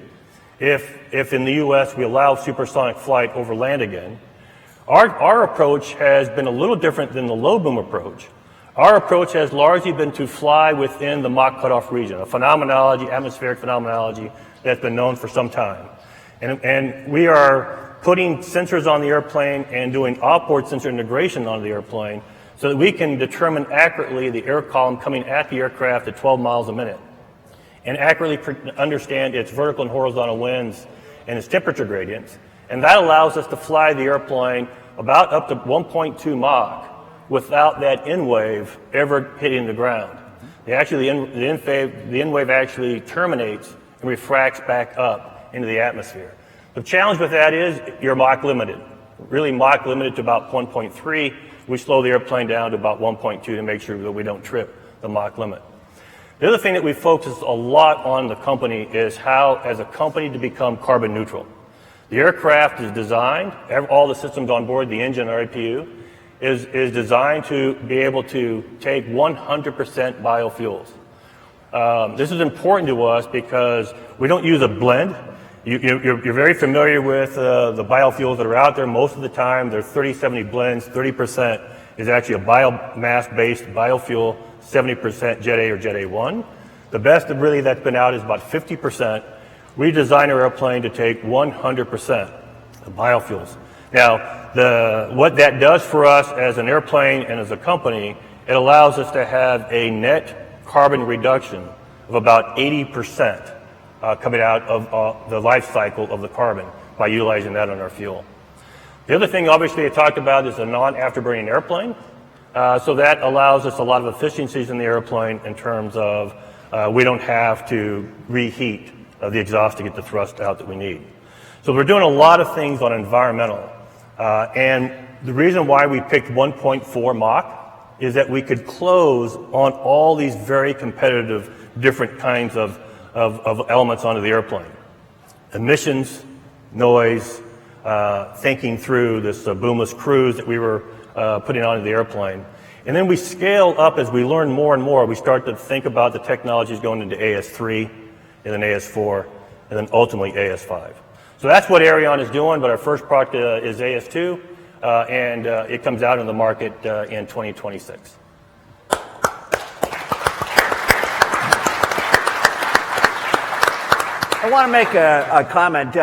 K: if in the US we allow supersonic flight over land again. Our approach has been a little different than the low boom approach. Our approach has largely been to fly within the Mach cutoff region, a phenomenology, atmospheric phenomenology that's been known for some time. And we are putting sensors on the airplane and doing outboard sensor integration on the airplane so that we can determine accurately the air column coming at the aircraft at 12 miles a minute and accurately understand its vertical and horizontal winds and its temperature gradients. And that allows us to fly the airplane about up to 1.2 Mach without that N wave ever hitting the ground. The N wave actually terminates and refracts back up into the atmosphere. The challenge with that is you're Mach limited. Really Mach limited to about 1.3. We slow the airplane down to about 1.2 to make sure that we don't trip the Mach limit. The other thing that we focus a lot on the company is how, as a company, to become carbon neutral. The aircraft is designed, all the systems on board, the engine, our APU, is designed to be able to take 100% biofuels. This is important to us because we don't use a blend. You're very familiar with the biofuels that are out there. Most of the time, they're 30-70 blends. 30% is actually a biomass-based biofuel, 70% Jet A or Jet A1. The best really that's been out is about 50%. We designed our airplane to take 100% of biofuels. Now, what that does for us as an airplane and as a company, it allows us to have a net carbon reduction of about 80% coming out of the life cycle of the carbon by utilizing that on our fuel. The other thing, obviously, I talked about is a non-afterburning airplane. So that allows us a lot of efficiencies in the airplane in terms of we don't have to reheat the exhaust to get the thrust out that we need. So we're doing a lot of things on environmental. And the reason why we picked 1.4 Mach is that we could close on all these very competitive different kinds of elements onto the airplane. Emissions, noise, thinking through this boomless cruise that we were putting onto the airplane. And then we scale up as we learn more and more. We start to think about the technologies going into AS3 and then AS4 and then ultimately AS5. So that's what Aerion is doing, but our first product is AS2 and it comes out in the market in 2026.
A: I want to make a comment.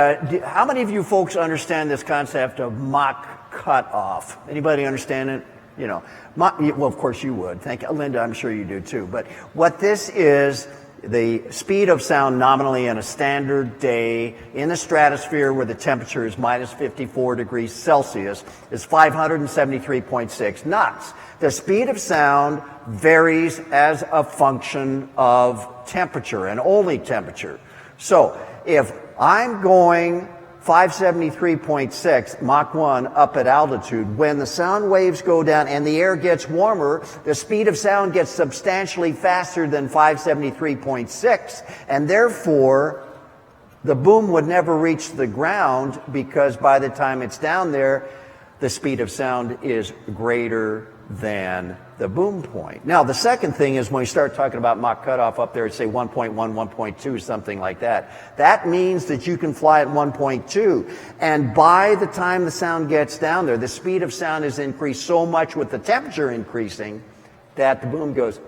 A: How many of you folks understand this concept of Mach cutoff? Anybody understand it? You know, well, of course you would. Thank you. Linda, I'm sure you do too. But what this is, the speed of sound nominally in a standard day in the stratosphere where the temperature is minus 54 degrees Celsius is 573.6 knots. The speed of sound varies as a function of temperature and only temperature. So if I'm going 573.6, Mach 1 up at altitude. When the sound waves go down and the air gets warmer, the speed of sound gets substantially faster than 573.6, and therefore the boom would never reach the ground, because by the time it's down there, the speed of sound is greater than the boom point. Now, the second thing is when we start talking about Mach cutoff up there at, say, 1.1, 1.2, something like that, that means that you can fly at 1.2. And by the time the sound gets down there, the speed of sound is increased so much with the temperature increasing that the boom goes,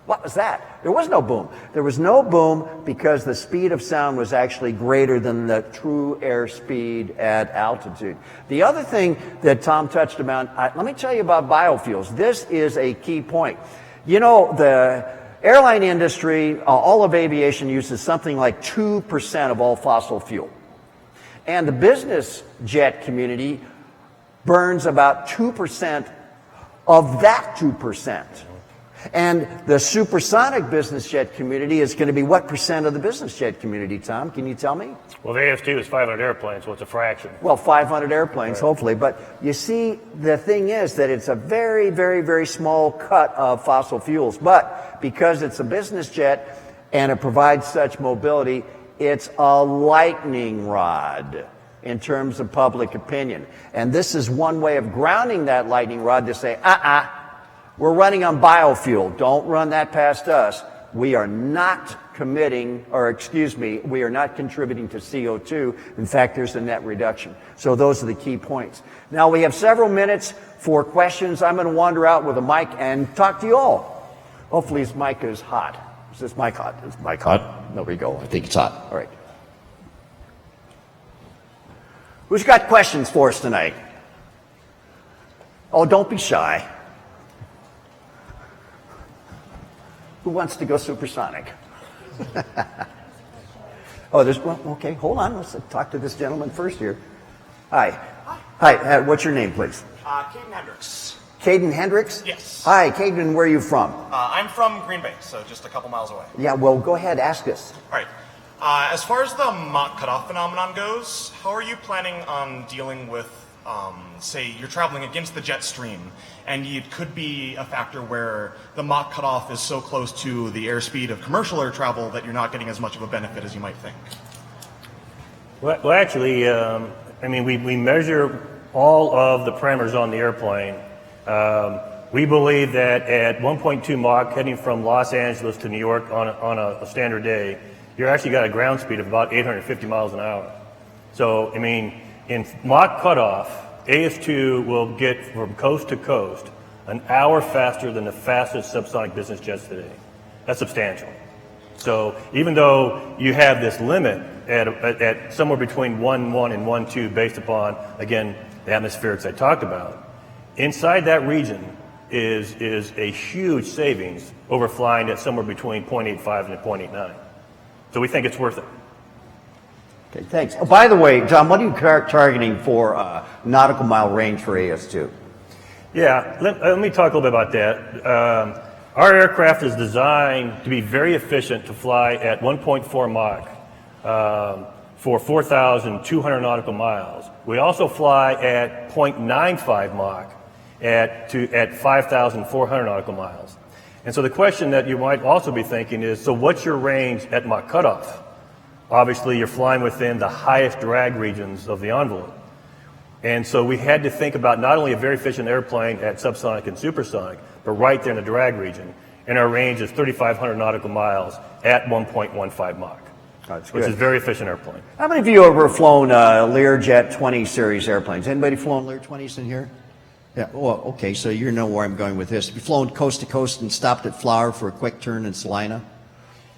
A: what was that? There was no boom. There was no boom because the speed of sound was actually greater than the true airspeed at altitude. The other thing that Tom touched about, let me tell you about biofuels. This is a key point. You know, the airline industry, all of aviation uses something like 2% of all fossil fuel. And the business jet community burns about 2% of that 2%. And the supersonic business jet community is going to be what percent of the business jet community, Tom? Can you tell me?
K: Well, the AS2 is 500 airplanes, so it's a fraction.
A: Well, 500 airplanes, right, hopefully. But you see, the thing is that it's a very, very, very small cut of fossil fuels. But because it's a business jet and it provides such mobility, it's a lightning rod in terms of public opinion. And this is one way of grounding that lightning rod to say, we're running on biofuel. Don't run that past us. We are not committing, or excuse me, we are not contributing to CO2. In fact, there's a net reduction. So those are the key points. Now we have several minutes for questions. I'm going to wander out with a mic and talk to you all. Hopefully this mic is hot. Is this mic hot? Is the mic hot? There we go. I think it's hot. All right. Who's got questions for us tonight? Oh, don't be shy. Who wants to go supersonic? Oh, well, okay, hold on. Let's talk to this gentleman first here. Hi. Hi, what's your name, please?
L: Caden Hendricks.
A: Caden Hendricks?
L: Yes.
A: Hi, Caden, where are you from?
L: I'm from Green Bay, so just a couple miles away.
A: Yeah, well, go ahead, ask us.
L: All right. As far as the Mach cutoff phenomenon goes, how are you planning on dealing with, say, you're traveling against the jet stream, and it could be a factor where the Mach cutoff is so close to the airspeed of commercial air travel that you're not getting as much of a benefit as you might think?
K: Well, actually, we measure all of the parameters on the airplane. We believe that at 1.2 Mach, heading from Los Angeles to New York on a standard day, you're actually got a ground speed of about 850 miles an hour. So, in Mach cutoff, AS2 will get from coast to coast an hour faster than the fastest subsonic business jets today. That's substantial. So even though you have this limit at somewhere between 1.1 and 1.2 based upon, again, the atmospherics I talked about, inside that region is a huge savings over flying at somewhere between 0.85 and 0.89. So we think it's worth it.
A: Okay, thanks. Oh, by the way, Tom, what are you targeting for nautical mile range for AS2?
K: Yeah, let me talk a little bit about that. Our aircraft is designed to be very efficient to fly at 1.4 Mach for 4,200 nautical miles. We also fly at 0.95 Mach at 5,400 nautical miles. And so the question that you might also be thinking is, so what's your range at Mach cutoff? Obviously, you're flying within the highest drag regions of the envelope. And so we had to think about not only a very efficient airplane at subsonic and supersonic, but right there in the drag region. And our range is 3,500 nautical miles at 1.15 Mach, which is a very efficient airplane.
A: How many of you have ever flown Learjet 20 series airplanes? Anybody flown Lear 20s in here? Yeah, well, okay, so you know where I'm going with this. Have you flown coast to coast and stopped at Flower for a quick turn in Salina?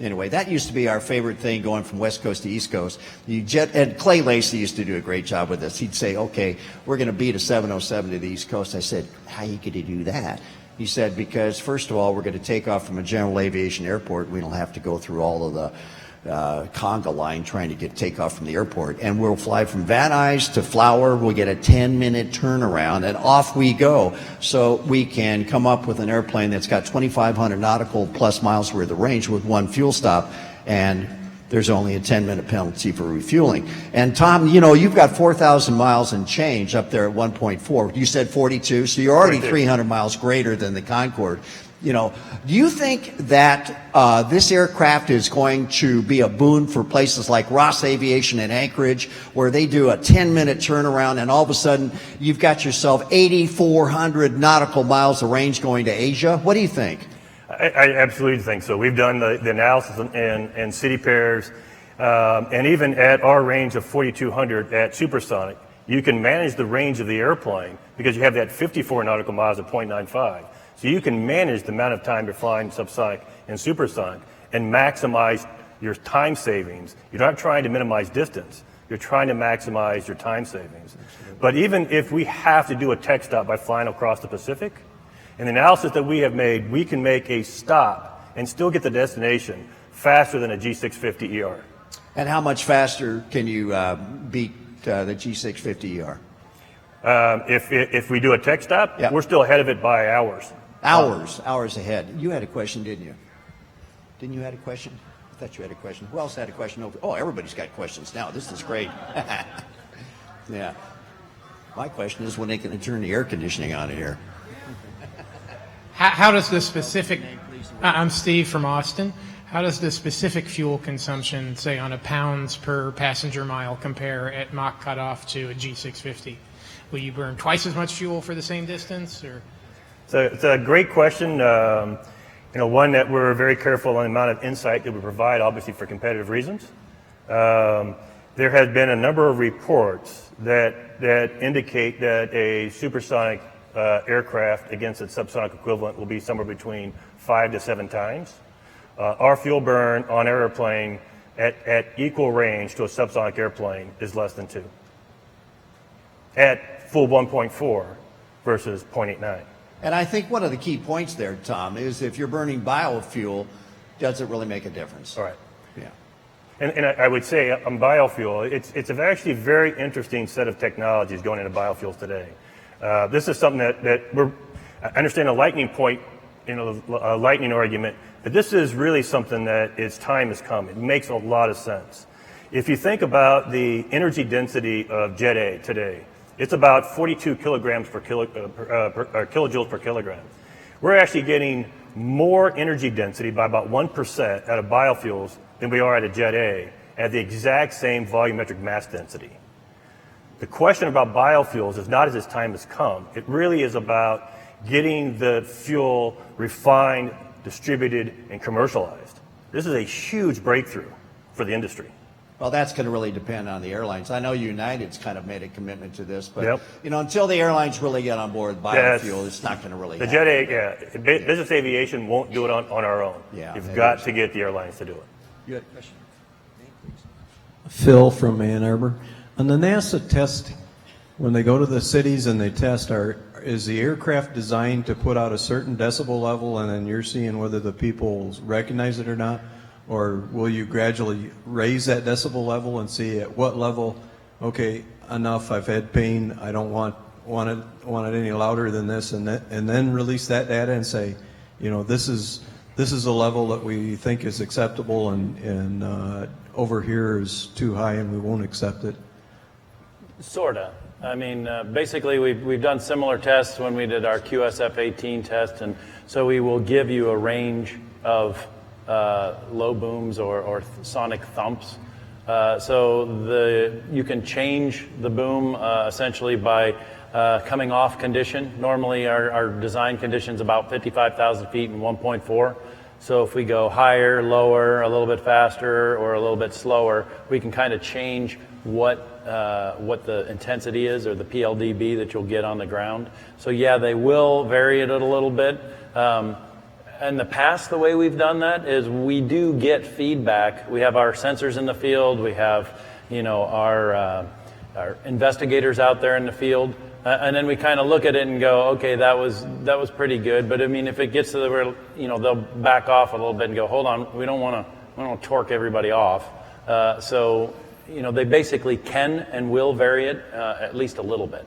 A: Anyway, that used to be our favorite thing going from West Coast to East Coast. And Clay Lacey used to do a great job with this. He'd say, okay, we're going to beat a 707 to the East Coast. I said, how are you going to do that? He said, because first of all, we're going to take off from a general aviation airport. We don't have to go through all of the conga line trying to take off from the airport. And we'll fly from Van Nuys to Flower. We'll get a 10-minute turnaround, and off we go. So we can come up with an airplane that's got 2,500 nautical plus miles worth of range with one fuel stop. And there's only a 10-minute penalty for refueling. And Tom, you know, you've got 4,000 miles and change up there at 1.4. You said 42, so you're already 300 miles greater than the Concorde. You know, do you think that this aircraft is going to be a boon for places like Ross Aviation in Anchorage, where they do a 10-minute turnaround and all of a sudden you've got yourself 8,400 nautical miles of range going to Asia? What do you think?
K: I absolutely think so. We've done the analysis in city pairs, and even at our range of 4,200 at Supersonic, you can manage the range of the airplane because you have that 54 nautical miles at 0.95. So you can manage the amount of time you're flying subsonic and supersonic and maximize your time savings. You're not trying to minimize distance. You're trying to maximize your time savings. But even if we have to do a tech stop by flying across the Pacific, in the analysis that we have made, we can make a stop and still get the destination faster than a G650ER.
A: And how much faster can you beat the G650ER?
K: If we do a tech stop, we're still ahead of it by hours.
A: Hours ahead. You had a question, didn't you? Didn't you have a question? I thought you had a question. Who else had a question over? Oh, everybody's got questions now. This is great. Yeah. My question is when they can turn the air conditioning on in here.
M: How does the specific, I'm Steve from Austin, how does the specific fuel consumption, say on a pounds per passenger mile, compare at Mach cutoff to a G650? Will you burn twice as much fuel for the same distance? Or?
K: So it's a great question. One that we're very careful on the amount of insight that we provide, obviously for competitive reasons. There has been a number of reports that indicate that a supersonic aircraft against its subsonic equivalent will be somewhere between 5 to 7 times. Our fuel burn on an airplane at equal range to a subsonic airplane is less than 2. At full 1.4 versus 0.89.
A: And I think one of the key points there, Tom, is if you're burning biofuel, does it really make a difference?
K: All right.
A: Yeah.
K: And I would say on biofuel, it's actually a very interesting set of technologies going into biofuels today. This is something that I understand a lightning point, a lightning argument, but this is really something that its time has come. It makes a lot of sense. If you think about the energy density of Jet A today, it's about 42 kilograms per kilojoules per kilogram. We're actually getting more energy density by about 1% out of biofuels than we are at a Jet A at the exact same volumetric mass density. The question about biofuels is not as its time has come. It really is about getting the fuel refined, distributed, and commercialized. This is a huge breakthrough for the industry.
A: Well, that's going to really depend on the airlines. I know United's kind of made a commitment to this, but until the airlines really get on board with biofuel, it's not going to really happen.
K: The Jet A, business aviation won't do it on our own. You've got to get the airlines to do it.
A: You had a question?
N: Phil from Ann Arbor. On the NASA testing, when they go to the cities and they test, is the aircraft designed to put out a certain decibel level and then you're seeing whether the people recognize it or not? Or will you gradually raise that decibel level and see at what level, okay, enough, I've had pain, I don't want it any louder than this, and then release that data and say, this is a level that we think is acceptable and over here is too high and we won't accept it?
H: Sorta. I mean, basically we've done similar tests when we did our QSF-18 test, and so we will give you a range of low booms or sonic thumps. So you can change the boom essentially by coming off condition. Normally our design condition is about 55,000 feet and 1.4. So if we go higher, lower, a little bit faster, or a little bit slower, we can kind of change what the intensity is or the PLDB that you'll get on the ground. So yeah, they will vary it a little bit. In the past, the way we've done that is we do get feedback. We have our sensors in the field. We have, our investigators out there in the field, and then we kind of look at it and go, okay, that was pretty good. But I mean, if it gets to where they'll back off a little bit and go, hold on, we don't want to torque everybody off. So they basically can and will vary it at least a little bit.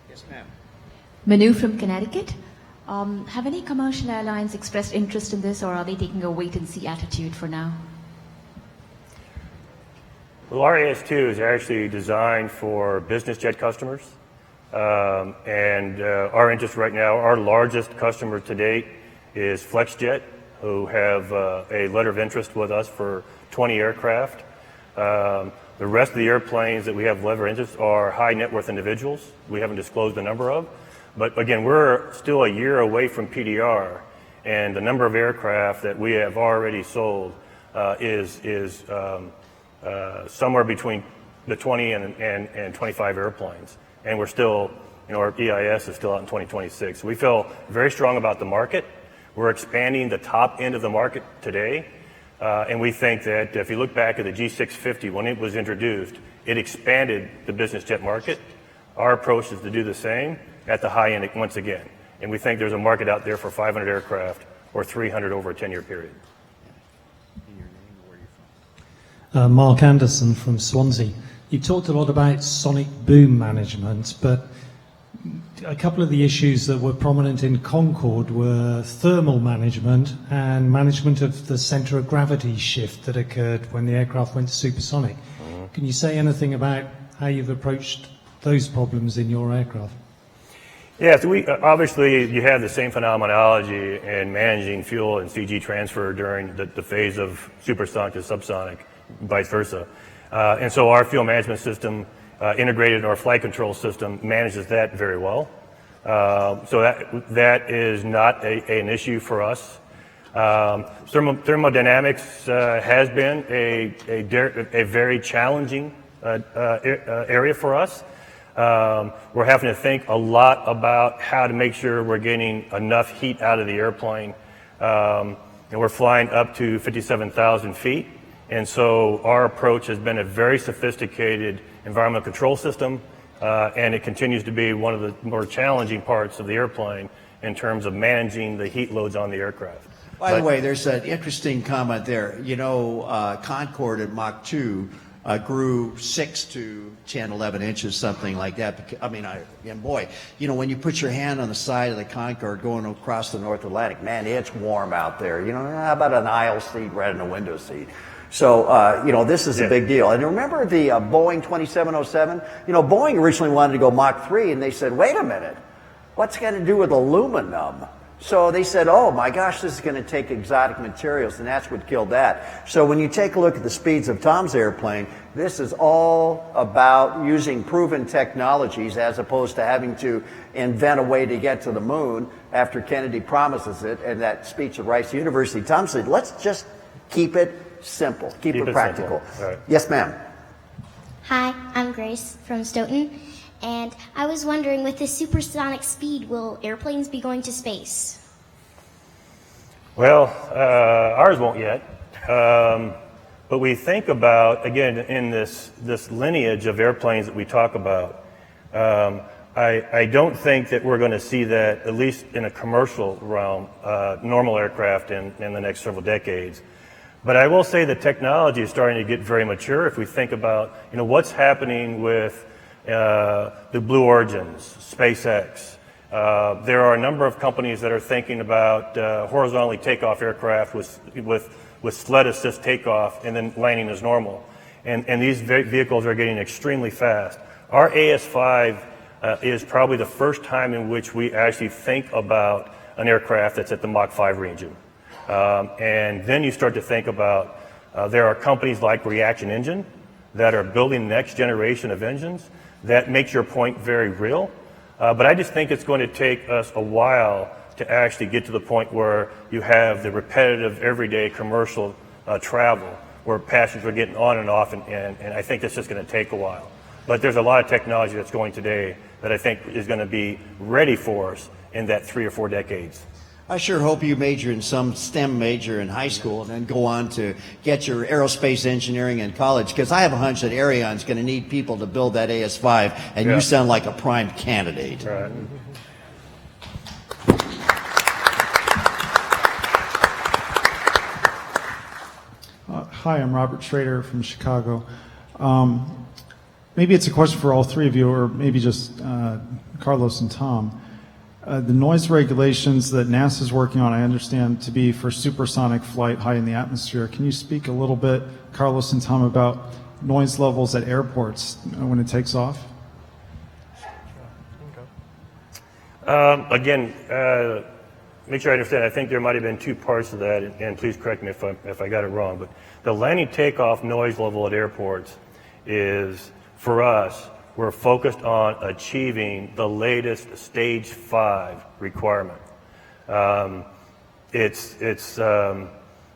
A: Yes, ma'am.
O: Manu from Connecticut. Have any commercial airlines expressed interest in this, or are they taking a wait-and-see attitude for now?
K: Well, our AS2 is actually designed for business jet customers. Our interest right now, our largest customer to date is FlexJet, who have a letter of interest with us for 20 aircraft. The rest of the airplanes that we have letter of interest are high net worth individuals. We haven't disclosed the number of. But again, we're still a year away from PDR, and the number of aircraft that we have already sold is somewhere between the 20 and 25 airplanes. And we're still, our EIS is still out in 2026. So we feel very strong about the market. We're expanding the top end of the market today. And we think that if you look back at the G650, when it was introduced, it expanded the business jet market. Our approach is to do the same at the high end once again. And we think there's a market out there for 500 aircraft or 300 over a 10-year period.
P: Mark Anderson from Swansea. You talked a lot about sonic boom management, but a couple of the issues that were prominent in Concorde were thermal management and management of the center of gravity shift that occurred when the aircraft went to supersonic. Can you say anything about how you've approached those problems in your aircraft?
K: Yeah, so obviously you have the same phenomenology in managing fuel and CG transfer during the phase of supersonic to subsonic, vice versa. And so our fuel management system integrated in our flight control system manages that very well. So that is not an issue for us. Thermodynamics has been a very challenging area for us. We're having to think a lot about how to make sure we're getting enough heat out of the airplane. And we're flying up to 57,000 feet. And so our approach has been a very sophisticated environmental control system, and it continues to be one of the more challenging parts of the airplane in terms of managing the heat loads on the aircraft.
A: By the way, there's an interesting comment there. Concorde at Mach 2 grew 6 to 10, 11 inches, something like that. And boy, when you put your hand on the side of the Concorde going across the North Atlantic, man, it's warm out there. How about an aisle seat rather than a window seat? So, this is a big deal. And remember the Boeing 2707? Boeing originally wanted to go Mach 3, and they said, wait a minute, what's it got to do with aluminum? So they said, oh my gosh, this is going to take exotic materials, and that's what killed that. So when you take a look at the speeds of Tom's airplane, this is all about using proven technologies as opposed to having to invent a way to get to the moon after Kennedy promises it. And that speech at Rice University, Tom said, let's just keep it simple, keep it practical.
K: Right.
A: Yes, ma'am.
Q: Hi, I'm Grace from Stoughton, and I was wondering, with this supersonic speed, will airplanes be going to space?
K: Well, ours won't yet. But we think about, again, in this lineage of airplanes that we talk about, I don't think that we're going to see that, at least in a commercial realm, normal aircraft in the next several decades. But I will say the technology is starting to get very mature. If we think about, what's happening with the Blue Origins, SpaceX. There are a number of companies that are thinking about horizontally takeoff aircraft with sled assist takeoff and then landing as normal. And these vehicles are getting extremely fast. Our AS5 is probably the first time in which we actually think about an aircraft that's at the Mach 5 region. And then you start to think about, there are companies like Reaction Engine that are building the next generation of engines. That makes your point very real. But I just think it's going to take us a while to actually get to the point where you have the repetitive, everyday commercial travel where passengers are getting on and off, and I think it's just going to take a while. But there's a lot of technology that's going today that I think is going to be ready for us in that 3 or 4 decades.
A: I sure hope you major in some STEM major in high school and then go on to get your aerospace engineering in college, because I have a hunch that Aerion is going to need people to build that AS5, and you sound like a prime candidate.
K: Right.
R: Hi, I'm Robert Schrader from Chicago. Maybe it's a question for all three of you, or maybe just Carlos and Tom. The noise regulations that NASA is working on, I understand, to be for supersonic flight high in the atmosphere. Can you speak a little bit, Carlos and Tom, about noise levels at airports when it takes off?
K: Again, make sure I understand. I think there might have been two parts to that, and please correct me if I got it wrong. But the landing takeoff noise level at airports is, for us, we're focused on achieving the latest Stage 5 requirement. It's going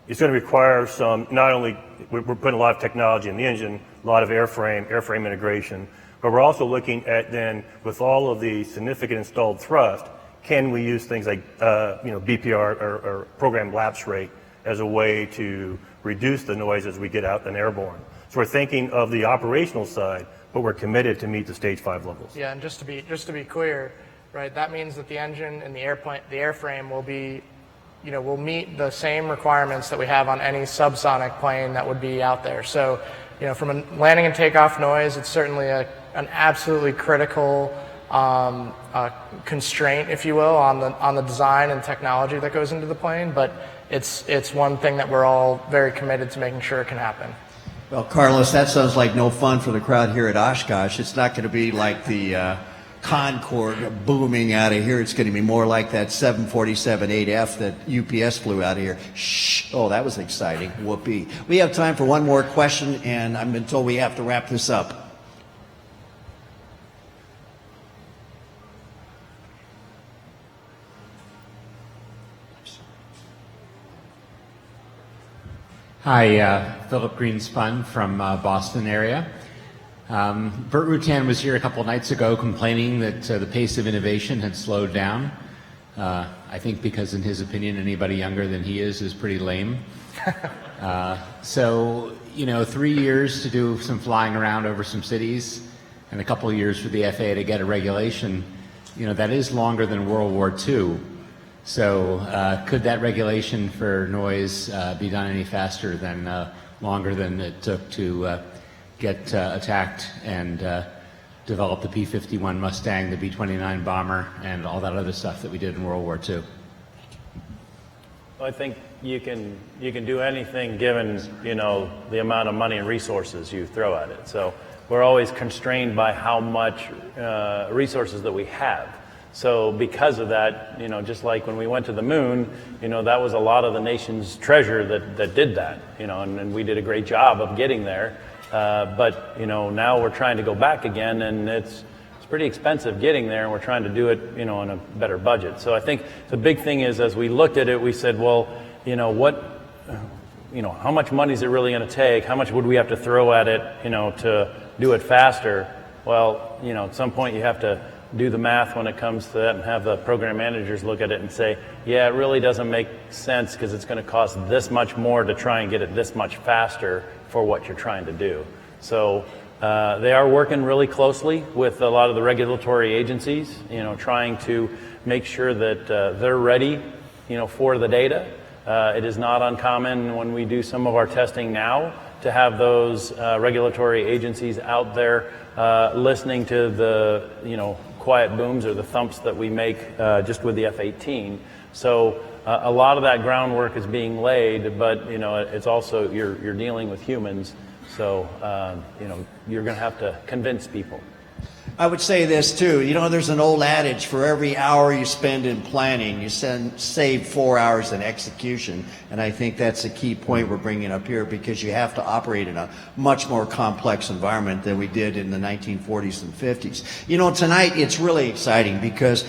K: to require some, not only, we're putting a lot of technology in the engine, a lot of airframe integration, but we're also looking at then, with all of the significant installed thrust, can we use things like BPR or programmed lapse rate as a way to reduce the noise as we get out and airborne? So we're thinking of the operational side, but we're committed to meet the Stage 5 levels.
J: Yeah, and just to be clear, right, that means that the engine and the airframe will be, will meet the same requirements that we have on any subsonic plane that would be out there. So, from a landing and takeoff noise, it's certainly an absolutely critical constraint, if you will, on the design and technology that goes into the plane. But it's one thing that we're all very committed to making sure it can happen.
A: Well, Carlos, that sounds like no fun for the crowd here at Oshkosh. It's not going to be like the Concorde booming out of here. It's going to be more like that 747-8F that UPS flew out of here. Shh. Oh, that was exciting. Whoopee. We have time for one more question, and I've been told we have to wrap this up.
S: Hi, Philip Greenspun from Boston area. Burt Rutan was here a couple nights ago complaining that the pace of innovation had slowed down. I think because in his opinion anybody younger than he is pretty lame. So, 3 years to do some flying around over some cities and a couple of years for the FAA to get a regulation, that is longer than World War II. So could that regulation for noise be done any faster than longer than it took to get attacked and develop the P-51 Mustang, the B-29 bomber, and all that other stuff that we did in World War II?
H: I think you can do anything given the amount of money and resources you throw at it. So we're always constrained by how much resources that we have. So because of that, just like when we went to the moon, that was a lot of the nation's treasure that did that, and we did a great job of getting there. But now we're trying to go back again, and it's pretty expensive getting there, and we're trying to do it, on a better budget. So I think the big thing is, as we looked at it, we said, well, how much money is it really going to take? How much would we have to throw at it, to do it faster? Well, at some point you have to do the math when it comes to that and have the program managers look at it and say, yeah, it really doesn't make sense because it's going to cost this much more to try and get it this much faster for what you're trying to do. So they are working really closely with a lot of the regulatory agencies, trying to make sure that they're ready, for the data. It is not uncommon when we do some of our testing now to have those regulatory agencies out there listening to the, quiet booms or the thumps that we make just with the F-18. So a lot of that groundwork is being laid, but it's also you're dealing with humans, so you're going to have to convince people.
A: I would say this too, there's an old adage, for every hour you spend in planning, you save 4 hours in execution. And I think that's a key point we're bringing up here, because you have to operate in a much more complex environment than we did in the 1940s and 50s. Tonight it's really exciting because,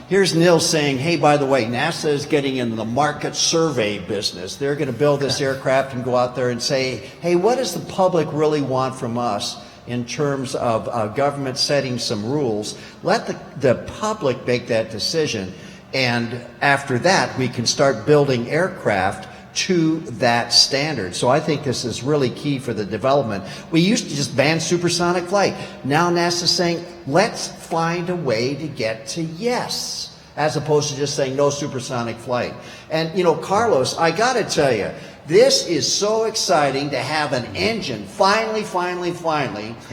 A: here's Nils saying, hey, by the way, NASA is getting into the market survey business. They're going to build this aircraft and go out there and say, hey, what does the public really want from us? In terms of government setting some rules, let the public make that decision, and after that we can start building aircraft to that standard. So I think this is really key for the development. We used to just ban supersonic flight. Now NASA's saying, let's find a way to get to yes, as opposed to just saying no supersonic flight. And Carlos, I got to tell you, this is so exciting to have an engine, finally,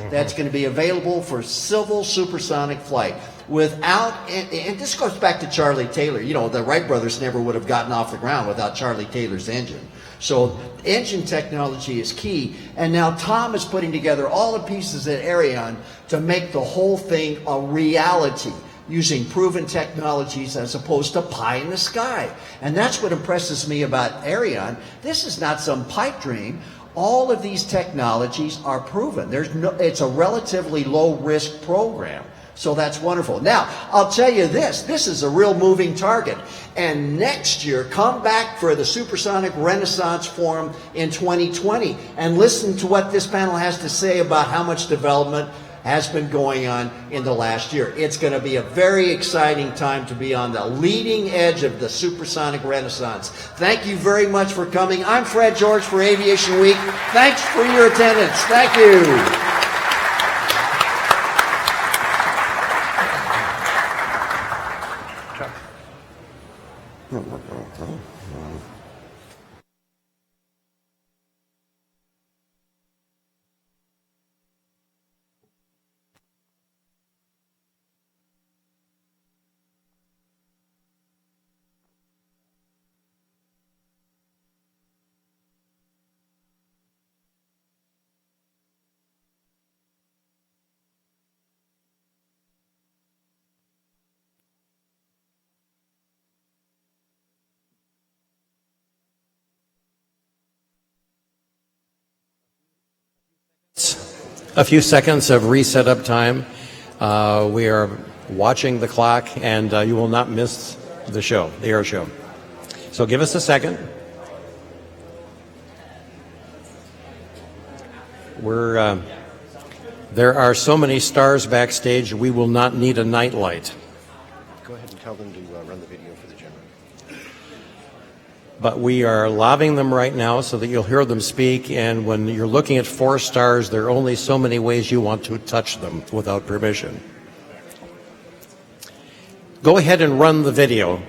A: that's going to be available for civil supersonic flight. And this goes back to Charlie Taylor. The Wright brothers never would have gotten off the ground without Charlie Taylor's engine. So engine technology is key. And now Tom is putting together all the pieces at Aerion to make the whole thing a reality, using proven technologies as opposed to pie in the sky. And that's what impresses me about Aerion. This is not some pipe dream. All of these technologies are proven. It's a relatively low-risk program. So that's wonderful. Now, I'll tell you this is a real moving target. And next year, come back for the Supersonic Renaissance Forum in 2020 and listen to what this panel has to say about how much development has been going on in the last year. It's going to be a very exciting time to be on the leading edge of the Supersonic Renaissance. Thank you very much for coming. I'm Fred George for Aviation Week. Thanks for your attendance. Thank you.
I: A few seconds of reset up time. We are watching the clock, and you will not miss the show, the air show. So give us a second. There are so many stars backstage, we will not need a nightlight.
T: Go ahead and tell them to run the video for the general.
I: But we are lobbing them right now so that you'll hear them speak, and when you're looking at 4 stars, there are only so many ways you want to touch them without permission. Go ahead and run the video.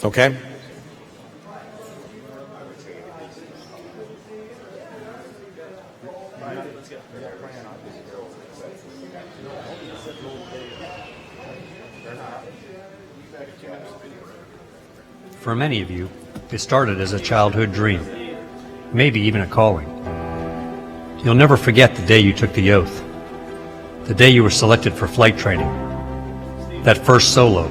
I: Okay?
U: For many of you, it started as a childhood dream, maybe even a calling. You'll never forget the day you took the oath, the day you were selected for flight training, that first solo,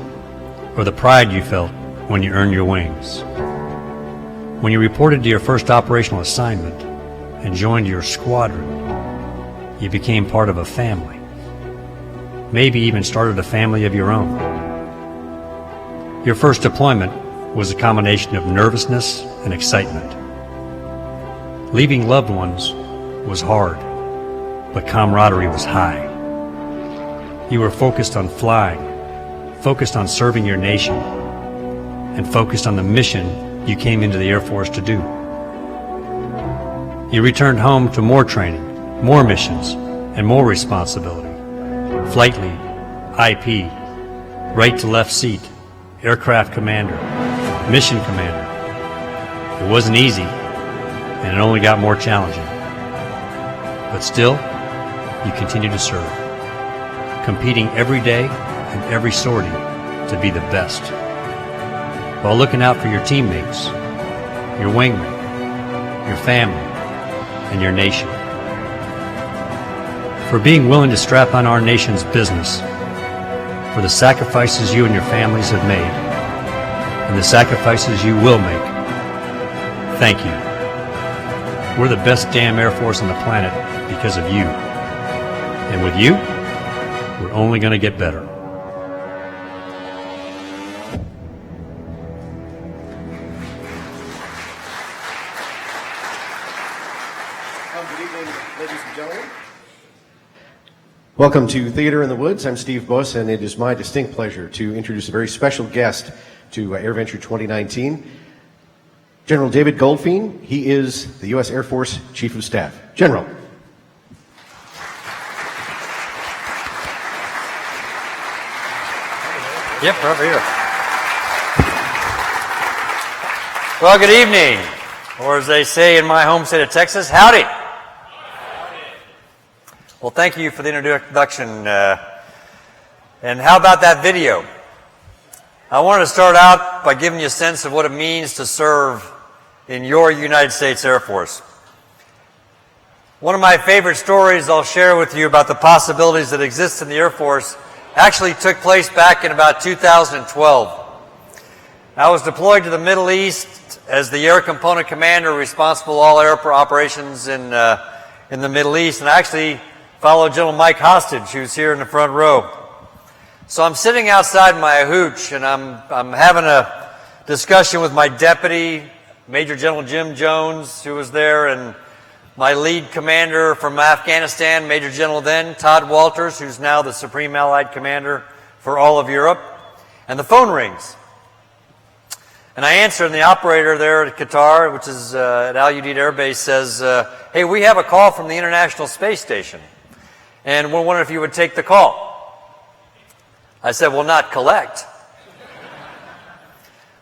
U: or the pride you felt when you earned your wings. When you reported to your first operational assignment and joined your squadron, you became part of a family, maybe even started a family of your own. Your first deployment was a combination of nervousness and excitement. Leaving loved ones was hard, but camaraderie was high. You were focused on flying, focused on serving your nation, and focused on the mission you came into the Air Force to do. You returned home to more training, more missions, and more responsibility. Flight lead, IP, right to left seat, aircraft commander, mission commander. It wasn't easy, and it only got more challenging. But still, you continue to serve, competing every day and every sortie to be the best, while looking out for your teammates, your wingmen, your family, and your nation. For being willing to strap on our nation's business, for the sacrifices you and your families have made, and the sacrifices you will make. Thank you. We're the best damn Air Force on the planet because of you. And with you, we're only going to get better.
T: Good evening, ladies and gentlemen. Welcome to Theater in the Woods. I'm Steve Buss, and it is my distinct pleasure to introduce a very special guest to AirVenture 2019, General David Goldfein. He is the U.S. Air Force Chief of Staff. General.
V: Yep, over here. Well, good evening, or as they say in my home state of Texas, howdy. Well, thank you for the introduction. And how about that video? I wanted to start out by giving you a sense of what it means to serve in your United States Air Force. One of my favorite stories I'll share with you about the possibilities that exist in the Air Force actually took place back in about 2012. I was deployed to the Middle East as the Air Component Commander responsible for all air operations in the Middle East, and I actually followed General Mike Hostage, who's here in the front row. So I'm sitting outside my hooch, and I'm having a discussion with my deputy, Major General Jim Jones, who was there, and my lead commander from Afghanistan, Major General then, Todd Walters, who's now the Supreme Allied Commander for all of Europe. And the phone rings. And I answer, and the operator there at Qatar, which is at Al Udeid Air Base, says, hey, we have a call from the International Space Station, and we're wondering if you would take the call. I said, well, not collect.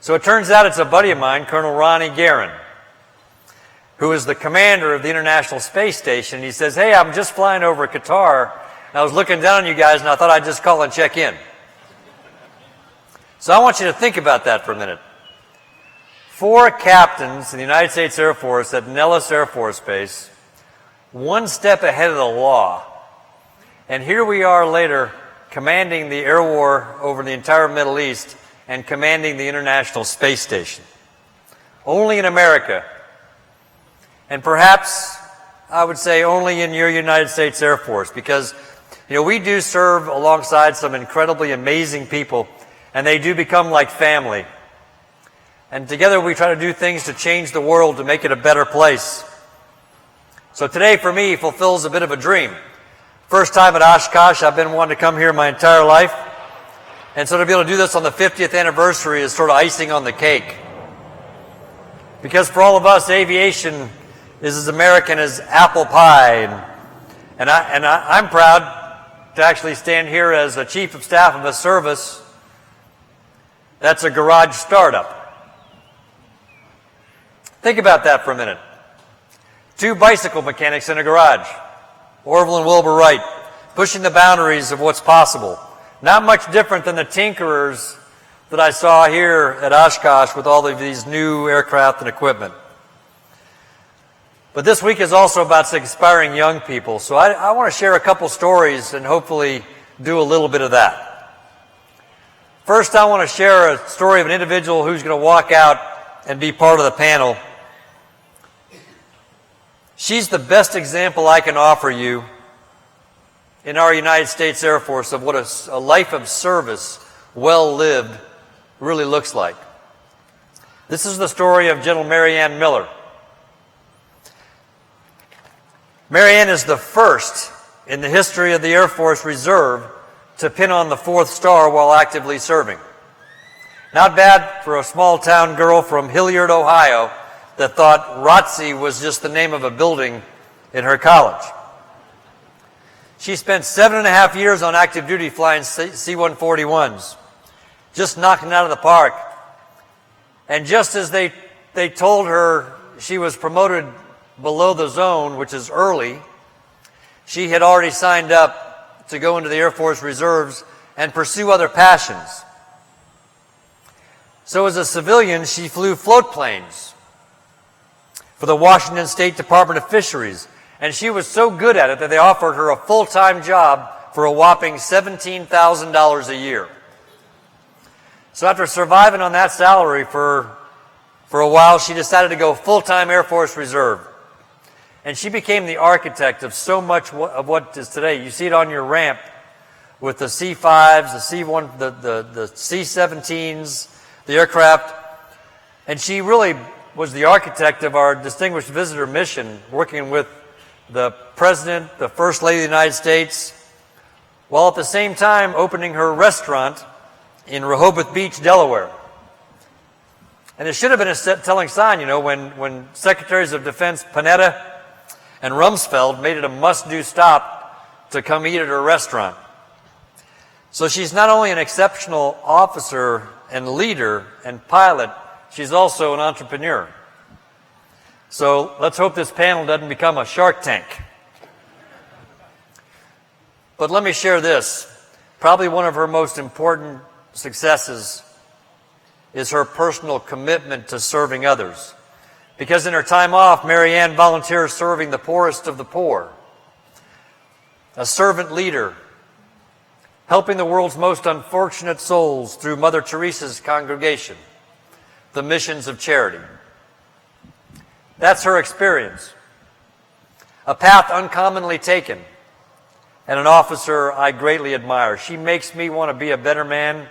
V: So it turns out it's a buddy of mine, Colonel Ronnie Guerin, who is the commander of the International Space Station. He says, hey, I'm just flying over Qatar, and I was looking down on you guys, and I thought I'd just call and check in. So I want you to think about that for a minute. 4 captains in the United States Air Force at Nellis Air Force Base, one step ahead of the law. And here we are later commanding the air war over the entire Middle East and commanding the International Space Station. Only in America. And perhaps, I would say, only in your United States Air Force, because, we do serve alongside some incredibly amazing people, and they do become like family. And together we try to do things to change the world, to make it a better place. So today, for me, fulfills a bit of a dream. First time at Oshkosh. I've been wanting to come here my entire life. And so to be able to do this on the 50th anniversary is sort of icing on the cake. Because for all of us, aviation is as American as apple pie. And I'm proud to actually stand here as a chief of staff of a service that's a garage startup. Think about that for a minute. 2 bicycle mechanics in a garage, Orville and Wilbur Wright, pushing the boundaries of what's possible. Not much different than the tinkerers that I saw here at Oshkosh with all of these new aircraft and equipment. But this week is also about inspiring young people. So I want to share a couple stories and hopefully do a little bit of that. First, I want to share a story of an individual who's going to walk out and be part of the panel. She's the best example I can offer you in our United States Air Force of what a life of service, well lived, really looks like. This is the story of General Mary Ann Miller. Mary Ann is the first in the history of the Air Force Reserve to pin on the 4th star while actively serving. Not bad for a small-town girl from Hilliard, Ohio, that thought ROTC was just the name of a building in her college. She spent 7.5 years on active duty flying C-141s, just knocking it out of the park. And just as they told her she was promoted below the zone, which is early, she had already signed up to go into the Air Force Reserves and pursue other passions. So as a civilian, she flew float planes for the Washington State Department of Fisheries. And she was so good at it that they offered her a full-time job for a whopping $17,000 a year. So after surviving on that salary for a while, she decided to go full-time Air Force Reserve. And she became the architect of so much of what is today. You see it on your ramp with the C-5s, the C-1, the C-17s, the aircraft. And she really was the architect of our Distinguished Visitor mission, working with the President, the First Lady of the United States, while at the same time opening her restaurant in Rehoboth Beach, Delaware. And it should have been a telling sign, when Secretaries of Defense Panetta and Rumsfeld made it a must-do stop to come eat at her restaurant. So she's not only an exceptional officer and leader and pilot, she's also an entrepreneur. So let's hope this panel doesn't become a Shark Tank. But let me share this. Probably one of her most important successes is her personal commitment to serving others. Because in her time off, Mary Ann volunteers serving the poorest of the poor, a servant leader, helping the world's most unfortunate souls through Mother Teresa's congregation, the Missions of Charity. That's her experience, a path uncommonly taken, and an officer I greatly admire. She makes me want to be a better man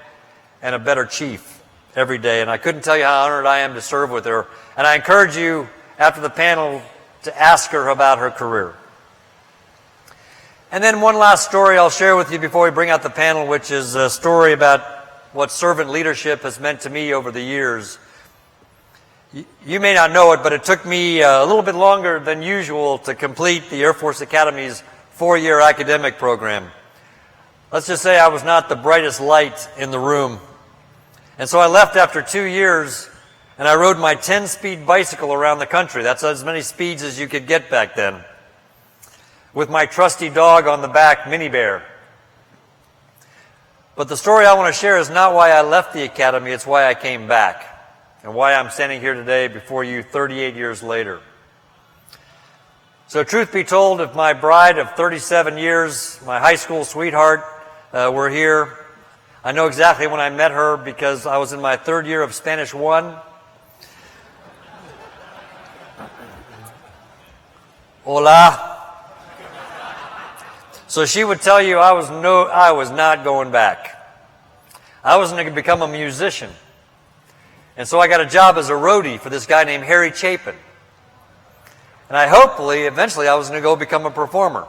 V: and a better chief every day, and I couldn't tell you how honored I am to serve with her. And I encourage you, after the panel, to ask her about her career. And then one last story I'll share with you before we bring out the panel, which is a story about what servant leadership has meant to me over the years. You may not know it, but it took me a little bit longer than usual to complete the Air Force Academy's 4-year academic program. Let's just say I was not the brightest light in the room. And so I left after 2 years, and I rode my 10-speed bicycle around the country. That's as many speeds as you could get back then, with my trusty dog on the back, Minnie Bear. But the story I want to share is not why I left the academy, it's why I came back, and why I'm standing here today before you 38 years later. So truth be told, if my bride of 37 years, my high school sweetheart, were here, I know exactly when I met her because I was in my 3rd year of Spanish 1. Hola. So she would tell you I was not going back. I was going to become a musician. And so I got a job as a roadie for this guy named Harry Chapin. And eventually I was going to go become a performer.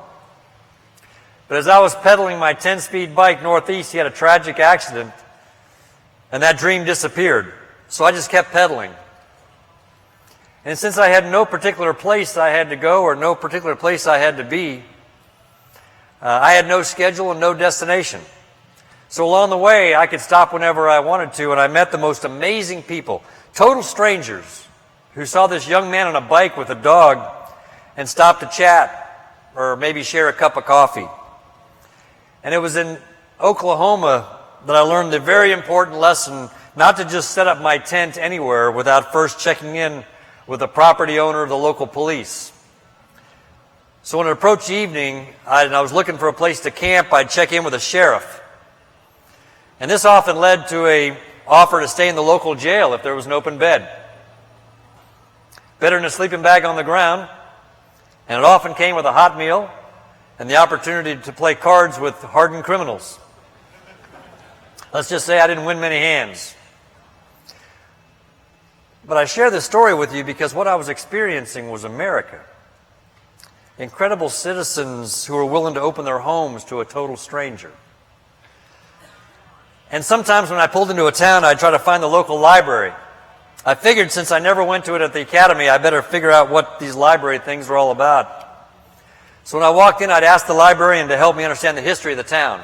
V: But as I was pedaling my 10-speed bike northeast, he had a tragic accident, and that dream disappeared. So I just kept pedaling. And since I had no particular place I had to go or no particular place I had to be, I had no schedule and no destination. So along the way, I could stop whenever I wanted to, and I met the most amazing people, total strangers, who saw this young man on a bike with a dog and stopped to chat or maybe share a cup of coffee. And it was in Oklahoma that I learned the very important lesson not to just set up my tent anywhere without first checking in with the property owner of the local police. So when it approached evening and I was looking for a place to camp, I'd check in with a sheriff. And this often led to an offer to stay in the local jail if there was an open bed. Better than a sleeping bag on the ground. And it often came with a hot meal and the opportunity to play cards with hardened criminals. Let's just say I didn't win many hands. But I share this story with you because what I was experiencing was America. Incredible citizens who were willing to open their homes to a total stranger. And sometimes when I pulled into a town, I'd try to find the local library. I figured since I never went to it at the academy, I better figure out what these library things were all about. So when I walked in, I'd ask the librarian to help me understand the history of the town.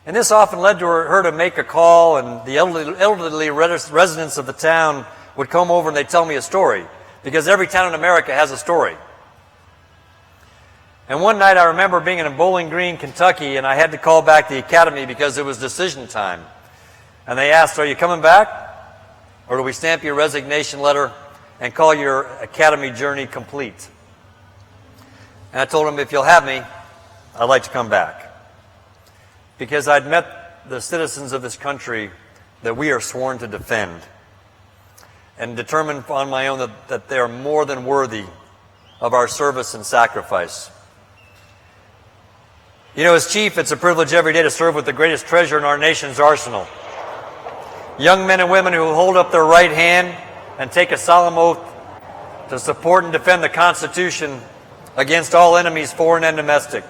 V: And this often led to her to make a call, and the elderly residents of the town would come over and they'd tell me a story, because every town in America has a story. And one night I remember being in Bowling Green, Kentucky, and I had to call back the academy because it was decision time. And they asked, "Are you coming back? Or do we stamp your resignation letter and call your academy journey complete?" And I told them, "If you'll have me, I'd like to come back." Because I'd met the citizens of this country that we are sworn to defend, and determined on my own that they are more than worthy of our service and sacrifice. You know, as chief, it's a privilege every day to serve with the greatest treasure in our nation's arsenal. Young men and women who hold up their right hand and take a solemn oath to support and defend the Constitution against all enemies, foreign and domestic.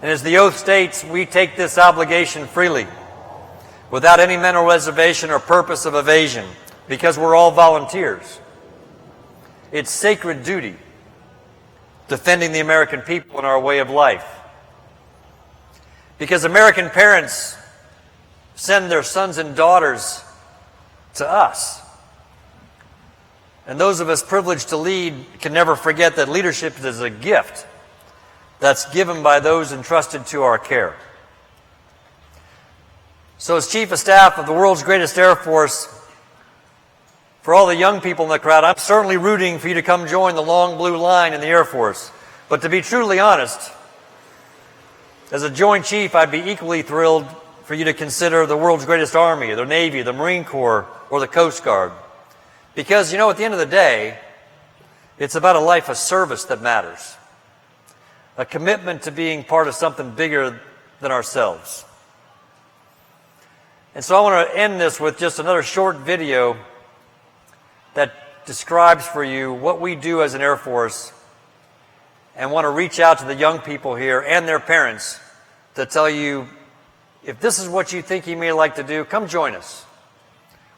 V: And as the oath states, we take this obligation freely, without any mental reservation or purpose of evasion, because we're all volunteers. It's sacred duty, defending the American people and our way of life. Because American parents send their sons and daughters to us. And those of us privileged to lead can never forget that leadership is a gift that's given by those entrusted to our care. So as Chief of Staff of the world's greatest Air Force, for all the young people in the crowd, I'm certainly rooting for you to come join the long blue line in the Air Force. But to be truly honest, as a Joint Chief, I'd be equally thrilled for you to consider the world's greatest Army, the Navy, the Marine Corps, or the Coast Guard. Because, you know, at the end of the day, it's about a life of service that matters. A commitment to being part of something bigger than ourselves. And so I want to end this with just another short video that describes for you what we do as an Air Force, and want to reach out to the young people here and their parents to tell you, if this is what you think you may like to do, come join us.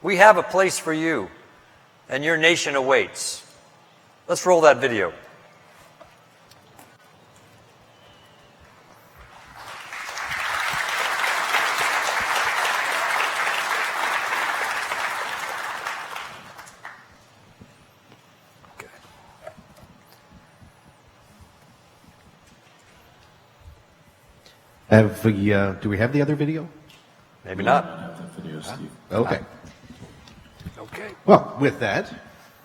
V: We have a place for you, and your nation awaits. Let's roll that video.
T: Do we have the other video?
V: Maybe not.
T: Okay.
V: Okay.
T: Well, with that,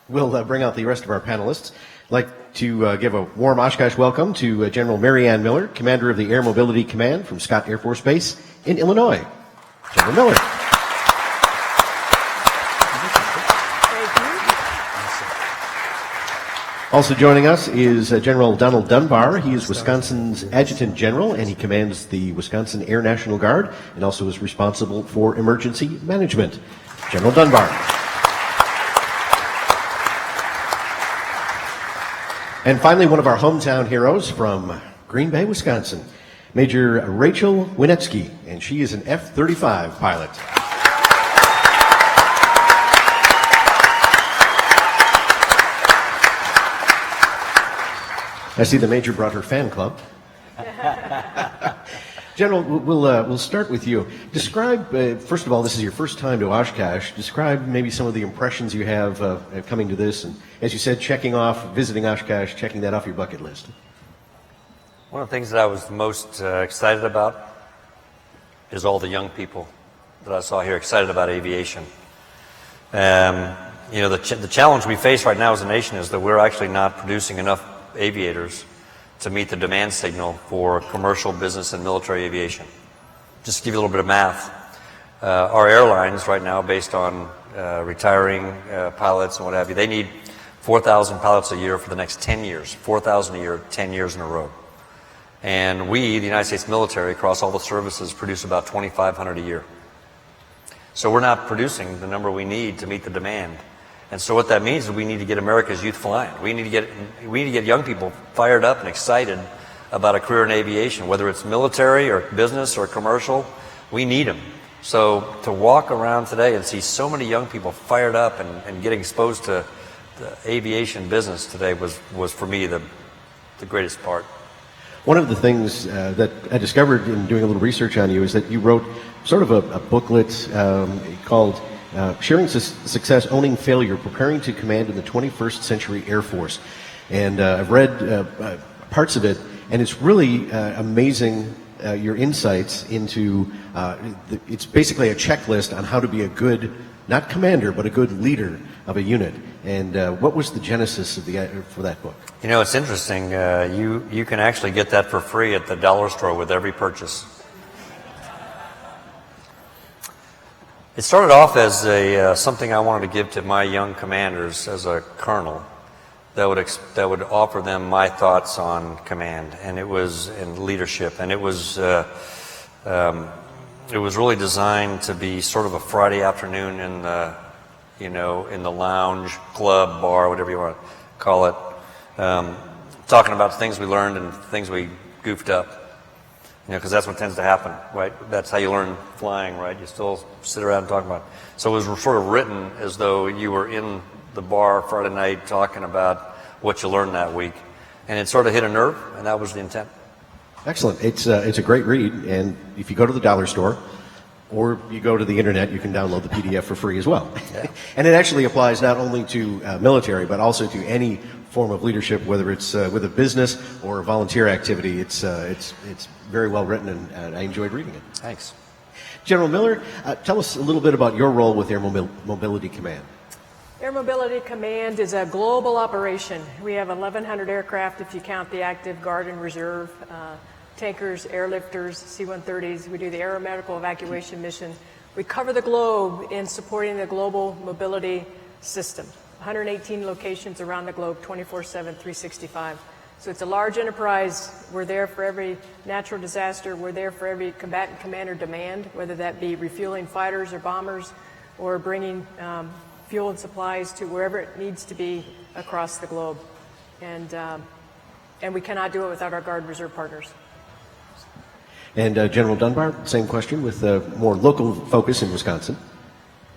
T: we'll bring out the rest of our panelists. I'd like to give a warm Oshkosh welcome to General Mary Ann Miller, Commander of the Air Mobility Command from Scott Air Force Base in Illinois. General Miller. Also joining us is General Donald Dunbar. He is Wisconsin's Adjutant General, and he commands the Wisconsin Air National Guard and also is responsible for emergency management. General Dunbar. And finally, one of our hometown heroes from Green Bay, Wisconsin, Major Rachel Winetsky, and she is an F-35 pilot. I see the Major brought her fan club. General, we'll start with you. Describe, first of all, this is your first time to Oshkosh. Describe maybe some of the impressions you have coming to this, and as you said, checking off, visiting Oshkosh, checking that off your bucket list.
V: One of the things that I was most excited about is all the young people that I saw here excited about aviation. You know, the challenge we face right now as a nation is that we're actually not producing enough aviators to meet the demand signal for commercial, business, and military aviation. Just to give you a little bit of math, our airlines right now, based on retiring pilots and what have you, they need 4,000 pilots a year for the next 10 years, 4,000 a year, 10 years in a row. And we, the United States military, across all the services, produce about 2,500 a year. So we're not producing the number we need to meet the demand. And so what that means is we need to get America's youth flying. We need to get young people fired up and excited about a career in aviation, whether it's military or business or commercial. We need them. So to walk around today and see so many young people fired up and getting exposed to the aviation business today was for me the greatest part.
T: One of the things that I discovered in doing a little research on you is that you wrote sort of a booklet called Sharing Success, Owning Failure, Preparing to Command in the 21st Century Air Force. And I've read parts of it, and it's really amazing your insights into, it's basically a checklist on how to be a good, not commander, but a good leader of a unit. And what was the genesis of for that book?
V: You know, it's interesting. You can actually get that for free at the dollar store with every purchase. It started off as something I wanted to give to my young commanders as a colonel that would offer them my thoughts on command, and it was in leadership, and it was really designed to be sort of a Friday afternoon in the lounge, club, bar, whatever you want to call it, talking about things we learned and things we goofed up. You know, because that's what tends to happen, right? That's how you learn flying, right? You still sit around and talk about it. So it was sort of written as though you were in the bar Friday night talking about what you learned that week. And it sort of hit a nerve, and that was the intent.
T: Excellent. It's a great read, and if you go to the dollar store or you go to the internet, you can download the PDF for free as well.
V: Yeah.
T: And it actually applies not only to military, but also to any form of leadership, whether it's with a business or a volunteer activity. It's very well written, and I enjoyed reading it.
V: Thanks.
T: General Miller, tell us a little bit about your role with Air Mobility Command.
B: Air Mobility Command is a global operation. We have 1,100 aircraft if you count the active guard and reserve, tankers, airlifters, C-130s. We do the aeromedical evacuation mission. We cover the globe in supporting the global mobility system. 118 locations around the globe, 24/7, 365. So it's a large enterprise. We're there for every natural disaster. We're there for every combatant commander demand, whether that be refueling fighters or bombers or bringing fuel and supplies to wherever it needs to be across the globe. And we cannot do it without our Guard Reserve partners.
T: And General Dunbar, same question with more local focus in Wisconsin.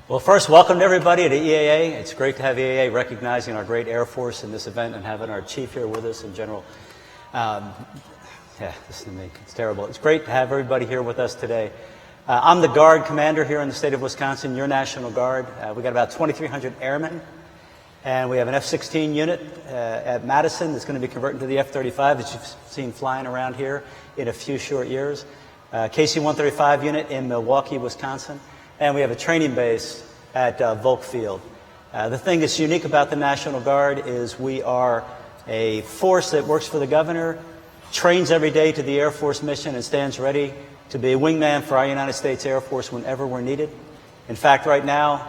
C: Well, first, welcome to everybody to EAA. It's great to have EAA recognizing our great Air Force in this event and having our chief here with us in general. Listen to me, it's terrible. It's great to have everybody here with us today. I'm the Guard Commander here in the state of Wisconsin, your National Guard. We got about 2,300 airmen, and we have an F-16 unit at Madison that's going to be converted to the F-35 that you've seen flying around here in a few short years. KC-135 unit in Milwaukee, Wisconsin. And we have a training base at Volk Field. The thing that's unique about the National Guard is we are a force that works for the governor, trains every day to the Air Force mission, and stands ready to be a wingman for our United States Air Force whenever we're needed. In fact, right now,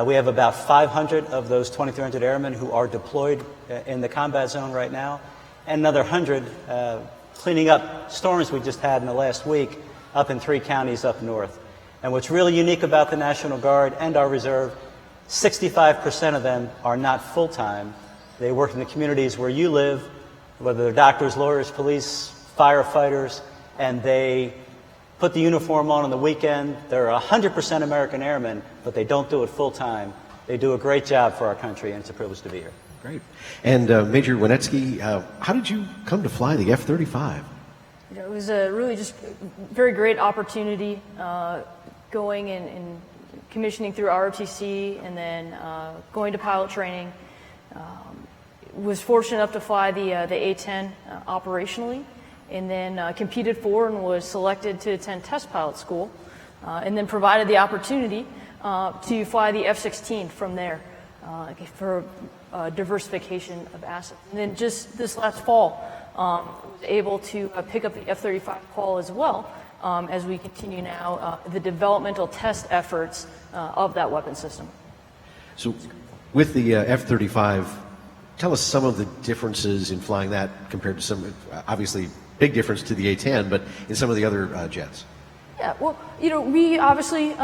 C: we have about 500 of those 2,300 airmen who are deployed in the combat zone right now, and another 100 cleaning up storms we just had in the last week up in 3 counties up north. And what's really unique about the National Guard and our Reserve, 65% of them are not full-time. They work in the communities where you live, whether they're doctors, lawyers, police, firefighters, and they put the uniform on the weekend. They're 100% American airmen, but they don't do it full-time. They do a great job for our country, and it's a privilege to be here.
T: Great. And Major Winetsky, how did you come to fly the F-35?
W: It was a really just very great opportunity going and commissioning through ROTC and then going to pilot training. Was fortunate enough to fly the A-10 operationally, and then competed for and was selected to attend test pilot school, and then provided the opportunity to fly the F-16 from there for diversification of assets. And then just this last fall, was able to pick up the F-35 call as well, as we continue now the developmental test efforts of that weapon system.
T: So with the F-35, tell us some of the differences in flying that compared to some, obviously big difference to the A-10, but in some of the other jets.
W: Yeah, well, we obviously,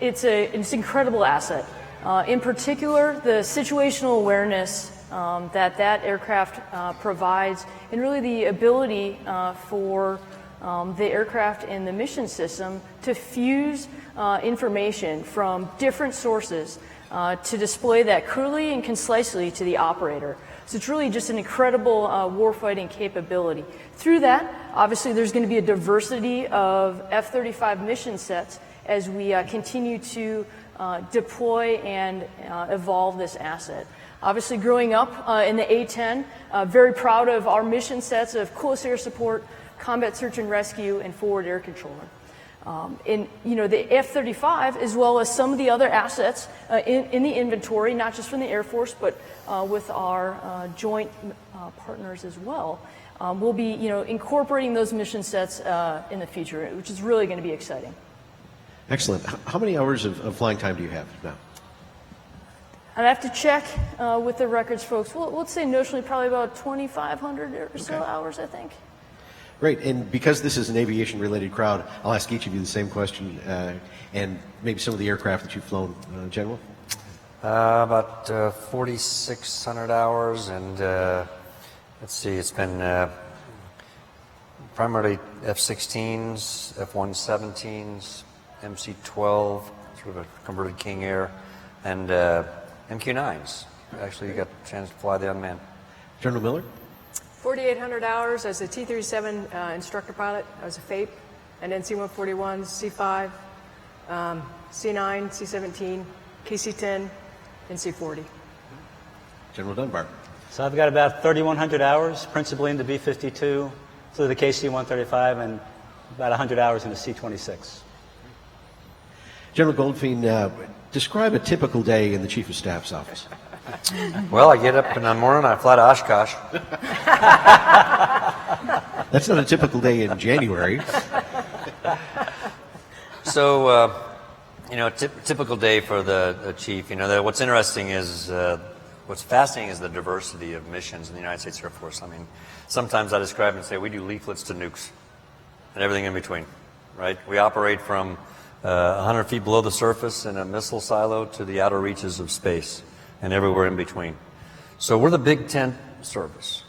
W: it's an incredible asset. In particular, the situational awareness that aircraft provides, and really the ability for the aircraft and the mission system to fuse information from different sources to display that clearly and concisely to the operator. So it's really just an incredible warfighting capability. Through that, obviously, there's going to be a diversity of F-35 mission sets as we continue to deploy and evolve this asset. Obviously, growing up in the A-10, very proud of our mission sets of close air support, combat search and rescue, and forward air controller. The F-35, as well as some of the other assets in the inventory, not just from the Air Force, but with our joint partners as well, we'll be incorporating those mission sets in the future, which is really going to be exciting.
T: Excellent. How many hours of flying time do you have now?
W: I'd have to check with the records folks. Well, let's say notionally probably about 2,500 or so hours, I think.
T: Great. And because this is an aviation-related crowd, I'll ask each of you the same question, and maybe some of the aircraft that you've flown, General.
V: About 4,600 hours, and let's see, it's been primarily F-16s, F-117s, MC-12, sort of a converted King Air, and MQ-9s. Actually, you got a chance to fly the unmanned.
T: General Miller?
B: 4,800 hours as a T-37 instructor pilot. I was a FAPE, and then C-141s, C-5, C-9, C-17, KC-10, and C-40.
T: General Dunbar?
C: So I've got about 3,100 hours, principally in the B-52, through the KC-135, and about 100 hours in the C-26.
T: General Goldfein, describe a typical day in the Chief of Staff's office.
V: Well, I get up in the morning, I fly to Oshkosh.
T: That's not a typical day in January.
V: So, typical day for the chief. What's interesting is, what's fascinating is the diversity of missions in the United States Air Force. I mean, sometimes I describe and say we do leaflets to nukes and everything in between, right? We operate from 100 feet below the surface in a missile silo to the outer reaches of space and everywhere in between. So we're the big tent service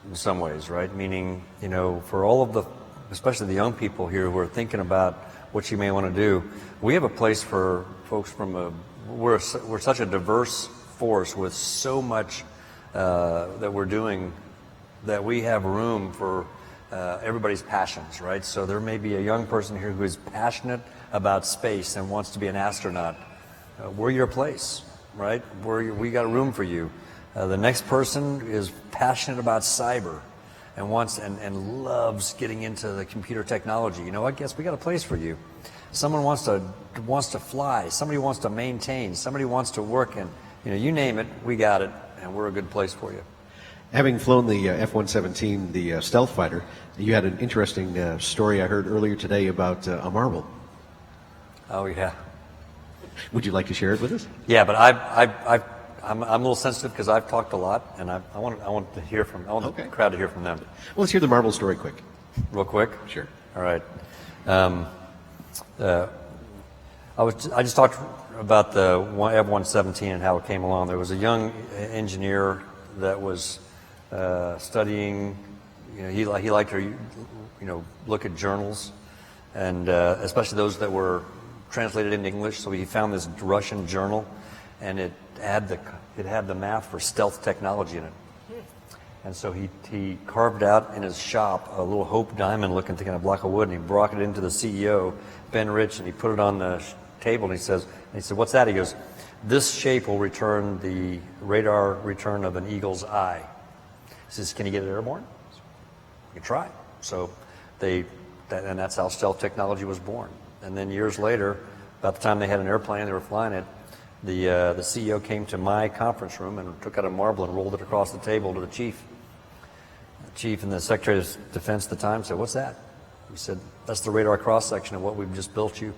V: in some ways, right? Meaning, for all of especially the young people here who are thinking about what you may want to do, we have a place for folks we're such a diverse force with so much that we're doing that we have room for everybody's passions, right? So there may be a young person here who is passionate about space and wants to be an astronaut. We're your place, right? We got room for you. The next person is passionate about cyber and loves getting into the computer technology. I guess we got a place for you. Someone wants to fly. Somebody wants to maintain. Somebody wants to work in, you name it, we got it, and we're a good place for you.
T: Having flown the F-117, the stealth fighter, you had an interesting story I heard earlier today about a marble.
V: Oh yeah.
T: Would you like to share it with us?
V: Yeah, but I'm a little sensitive because I've talked a lot, and I want to hear from the crowd to hear from them.
T: Well, let's hear the marble story quick.
V: Real quick.
T: Sure.
V: All right. I just talked about the F-117 and how it came along. There was a young engineer that was studying. He liked to look at journals, and especially those that were translated into English. So he found this Russian journal, and it had the math for stealth technology in it. And so he carved out in his shop a little Hope Diamond looking kind of block of wood, and he brought it into the CEO, Ben Rich, and he put it on the table, and he said, "What's that?" He goes, "This shape will return the radar return of an eagle's eye." He says, "Can you get it airborne?" You can try. So and that's how stealth technology was born. And then years later, about the time they had an airplane, they were flying it, the CEO came to my conference room and took out a marble and rolled it across the table to the chief. The chief and the Secretary of Defense at the time said, "What's that?" He said, "That's the radar cross-section of what we've just built you."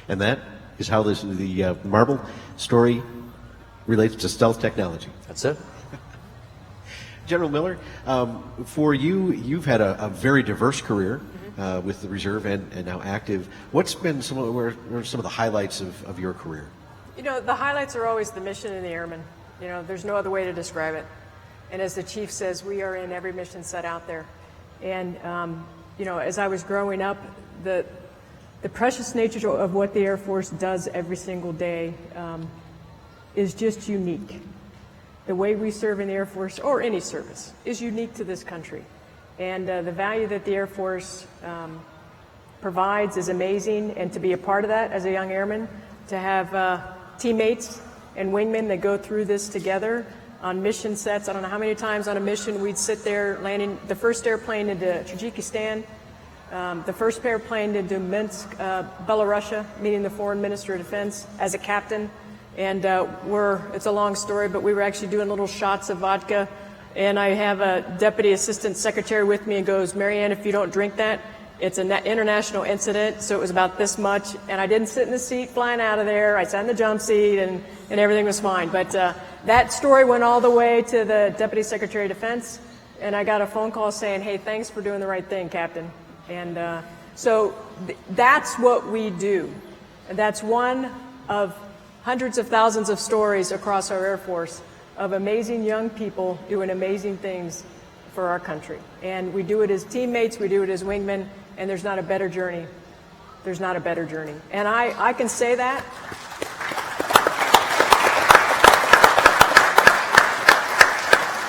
T: And that is how the marble story relates to stealth technology.
V: That's it.
T: General Miller, for you, you've had a very diverse career with the Reserve and now active. What's been some of the highlights of your career?
B: The highlights are always the mission and the airmen. There's no other way to describe it. And as the chief says, we are in every mission set out there. And, as I was growing up, the precious nature of what the Air Force does every single day is just unique. The way we serve in the Air Force, or any service, is unique to this country. And the value that the Air Force provides is amazing, and to be a part of that as a young airman, to have teammates and wingmen that go through this together on mission sets. I don't know how many times on a mission we'd sit there landing the first airplane into Tajikistan, the first airplane into Minsk, Belarusia, meeting the foreign minister of defense as a captain. And it's a long story, but we were actually doing little shots of vodka. And I have a deputy assistant secretary with me and goes, "Marianne, if you don't drink that, it's an international incident." So it was about this much. And I didn't sit in the seat flying out of there. I sat in the jump seat and everything was fine. But that story went all the way to the deputy secretary of defense. And I got a phone call saying, "Hey, thanks for doing the right thing, Captain." And so that's what we do. And that's one of hundreds of thousands of stories across our Air Force of amazing young people doing amazing things for our country. And we do it as teammates, we do it as wingmen, and there's not a better journey. There's not a better journey. And I can say that.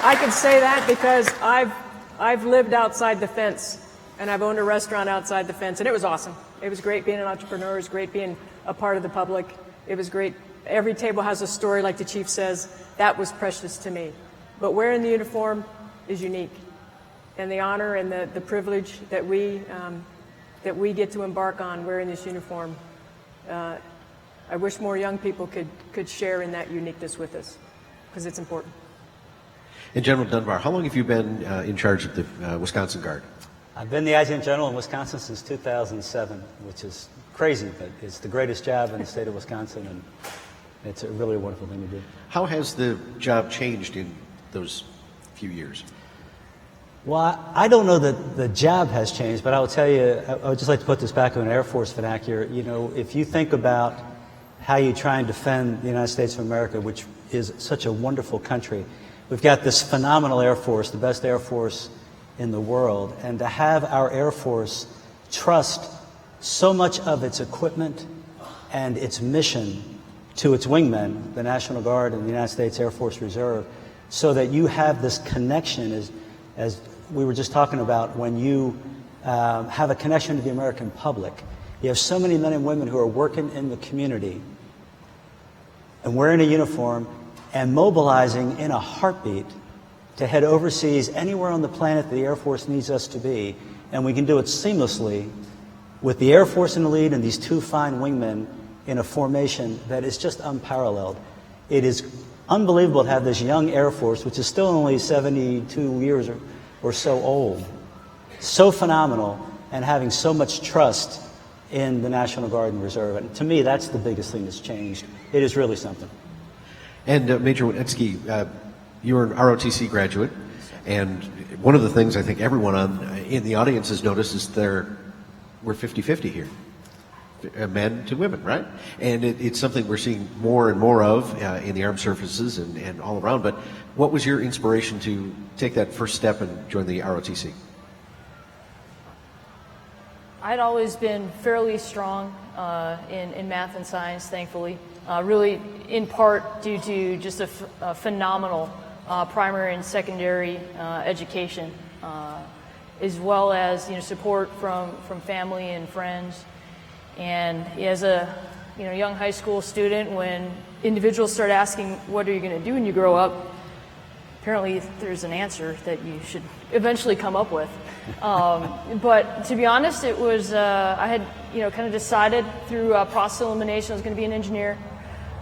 B: I can say that because I've lived outside the fence, and I've owned a restaurant outside the fence, and it was awesome. It was great being an entrepreneur. It was great being a part of the public. It was great. Every table has a story, like the chief says. That was precious to me. But wearing the uniform is unique. And the honor and the privilege that we that we get to embark on wearing this uniform. I wish more young people could share in that uniqueness with us, because it's important.
T: And General Dunbar, how long have you been in charge of the Wisconsin Guard?
C: I've been the Adjutant General in Wisconsin since 2007, which is crazy, but it's the greatest job in the state of Wisconsin, and it's a really wonderful thing to do.
T: How has the job changed in those few years?
C: Well, I don't know that the job has changed, but I will tell you, I would just like to put this back in Air Force vernacular. You know, if you think about how you try and defend the United States of America, which is such a wonderful country, we've got this phenomenal Air Force, the best Air Force in the world, and to have our Air Force trust so much of its equipment and its mission to its wingmen, the National Guard and the United States Air Force Reserve, so that you have this connection, as we were just talking about, when you have a connection to the American public. You have so many men and women who are working in the community and wearing a uniform and mobilizing in a heartbeat to head overseas anywhere on the planet the Air Force needs us to be, and we can do it seamlessly with the Air Force in the lead and these two fine wingmen in a formation that is just unparalleled. It is unbelievable to have this young Air Force, which is still only 72 years or so old, so phenomenal, and having so much trust in the National Guard and Reserve. And to me, that's the biggest thing that's changed. It is really something.
T: And Major Winetsky, you're an ROTC graduate, and one of the things I think everyone in the audience has noticed is we're 50-50 here, men to women, right? And it's something we're seeing more and more of in the armed services and all around. But what was your inspiration to take that first step and join the ROTC?
W: I'd always been fairly strong in math and science, thankfully, really in part due to just a phenomenal primary and secondary education, as well as support from family and friends. And as a young high school student, when individuals start asking, what are you going to do when you grow up, apparently there's an answer that you should eventually come up with. But to be honest, it was I had kind of decided through process elimination I was going to be an engineer,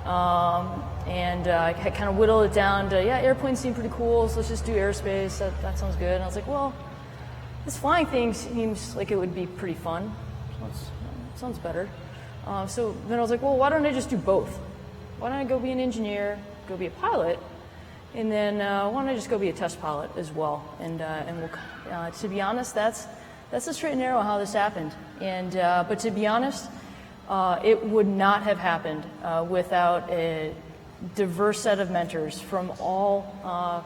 W: and I had kind of whittled it down to airplanes seem pretty cool, so let's just do aerospace. That sounds good. And I was like, well, this flying thing seems like it would be pretty fun. Sounds better. So then I was like, well, why don't I just do both? Why don't I go be an engineer, go be a pilot, and then why don't I just go be a test pilot as well? And we'll, to be honest, that's the straight and narrow how this happened. And but to be honest, it would not have happened without a diverse set of mentors from all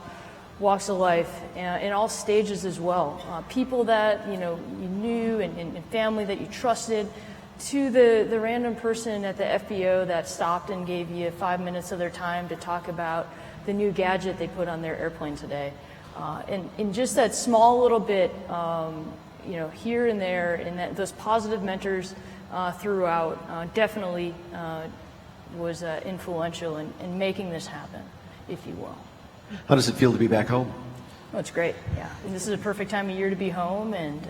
W: walks of life in all stages as well. People that you knew and family that you trusted, to the random person at the FBO that stopped and gave you 5 minutes of their time to talk about the new gadget they put on their airplane today. And just that small little bit, here and there, and those positive mentors throughout definitely was influential in making this happen, if you will.
T: How does it feel to be back home?
W: Oh, it's great, yeah. And this is a perfect time of year to be home, and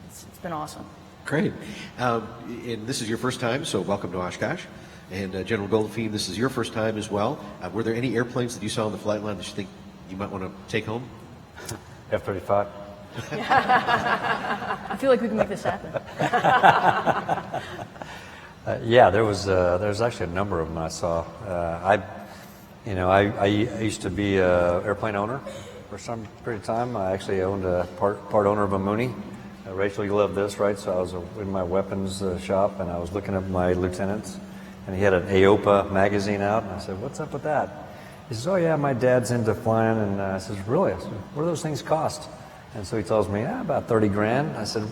W: it's been awesome.
T: Great. And this is your first time, so welcome to Oshkosh. And General Goldfein, this is your first time as well. Were there any airplanes that you saw on the flight line that you think you might want to take home?
V: F-35.
W: I feel like we can make this happen.
V: Yeah, there was actually a number of them I saw. I used to be an airplane owner for some period of time. I actually owned a part owner of a Mooney. Rachel, you love this, right? So I was in my weapons shop, and I was looking up my lieutenants, and he had an AOPA magazine out, and I said, what's up with that? He says, oh yeah, my dad's into flying, and I says, really? I said, what do those things cost? And so he tells me, about 30 grand. I said,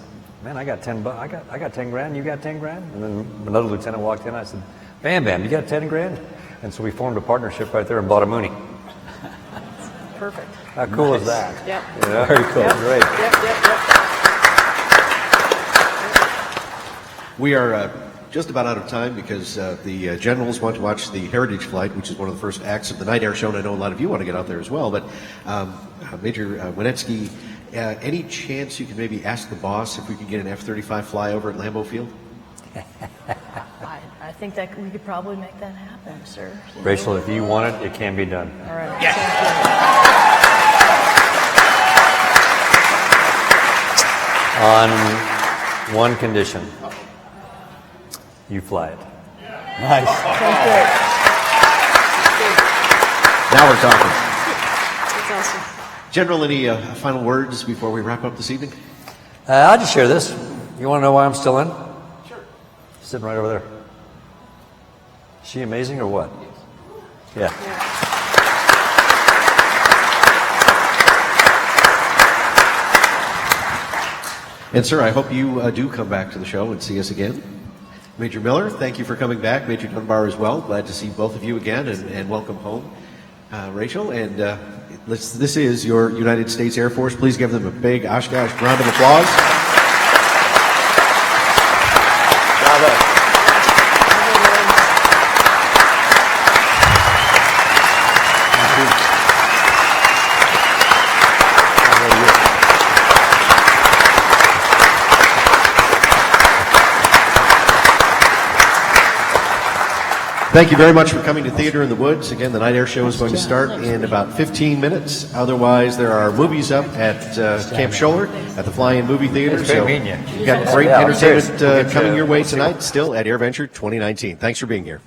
V: man, I got 10 grand, you got 10 grand? And then another lieutenant walked in, I said, Bam, you got 10 grand? And so we formed a partnership right there and bought a Mooney.
W: Perfect.
V: How cool is that?
W: Yep.
V: Very cool.
W: Yep.
V: Great.
W: Yep.
T: We are just about out of time because the generals want to watch the Heritage Flight, which is one of the first acts of the Night Air Show, and I know a lot of you want to get out there as well. But Major Winetsky Any chance you can maybe ask the boss if we could get an F-35 flyover at Lambeau Field?
W: I think that we could probably make that happen, sir.
U: Rachel, if you want it, it can be done.
W: All right.
U: On one condition. You fly it.
C: Nice.
T: Now we're talking.
W: That's awesome.
T: General, any final words before we wrap up this evening?
V: I'll just share this. You want to know why I'm still in? Sure. Sitting right over there. Is she amazing or what? Yeah.
T: And sir, I hope you do come back to the show and see us again. Major Miller, thank you for coming back. Major Dunbar as well. Glad to see both of you again, and welcome home, Rachel. And this is your United States Air Force. Please give them a big Oshkosh round of applause. Bravo. Thank you very much for coming to Theater in the Woods. Again, the Night Air Show is going to start in about 15 minutes. Otherwise, there are movies up at Camp Scholler at the Fly-In Movie Theater.
V: It's great meeting you.
T: You've got great entertainment coming your way tonight, still at AirVenture 2019. Thanks for being here.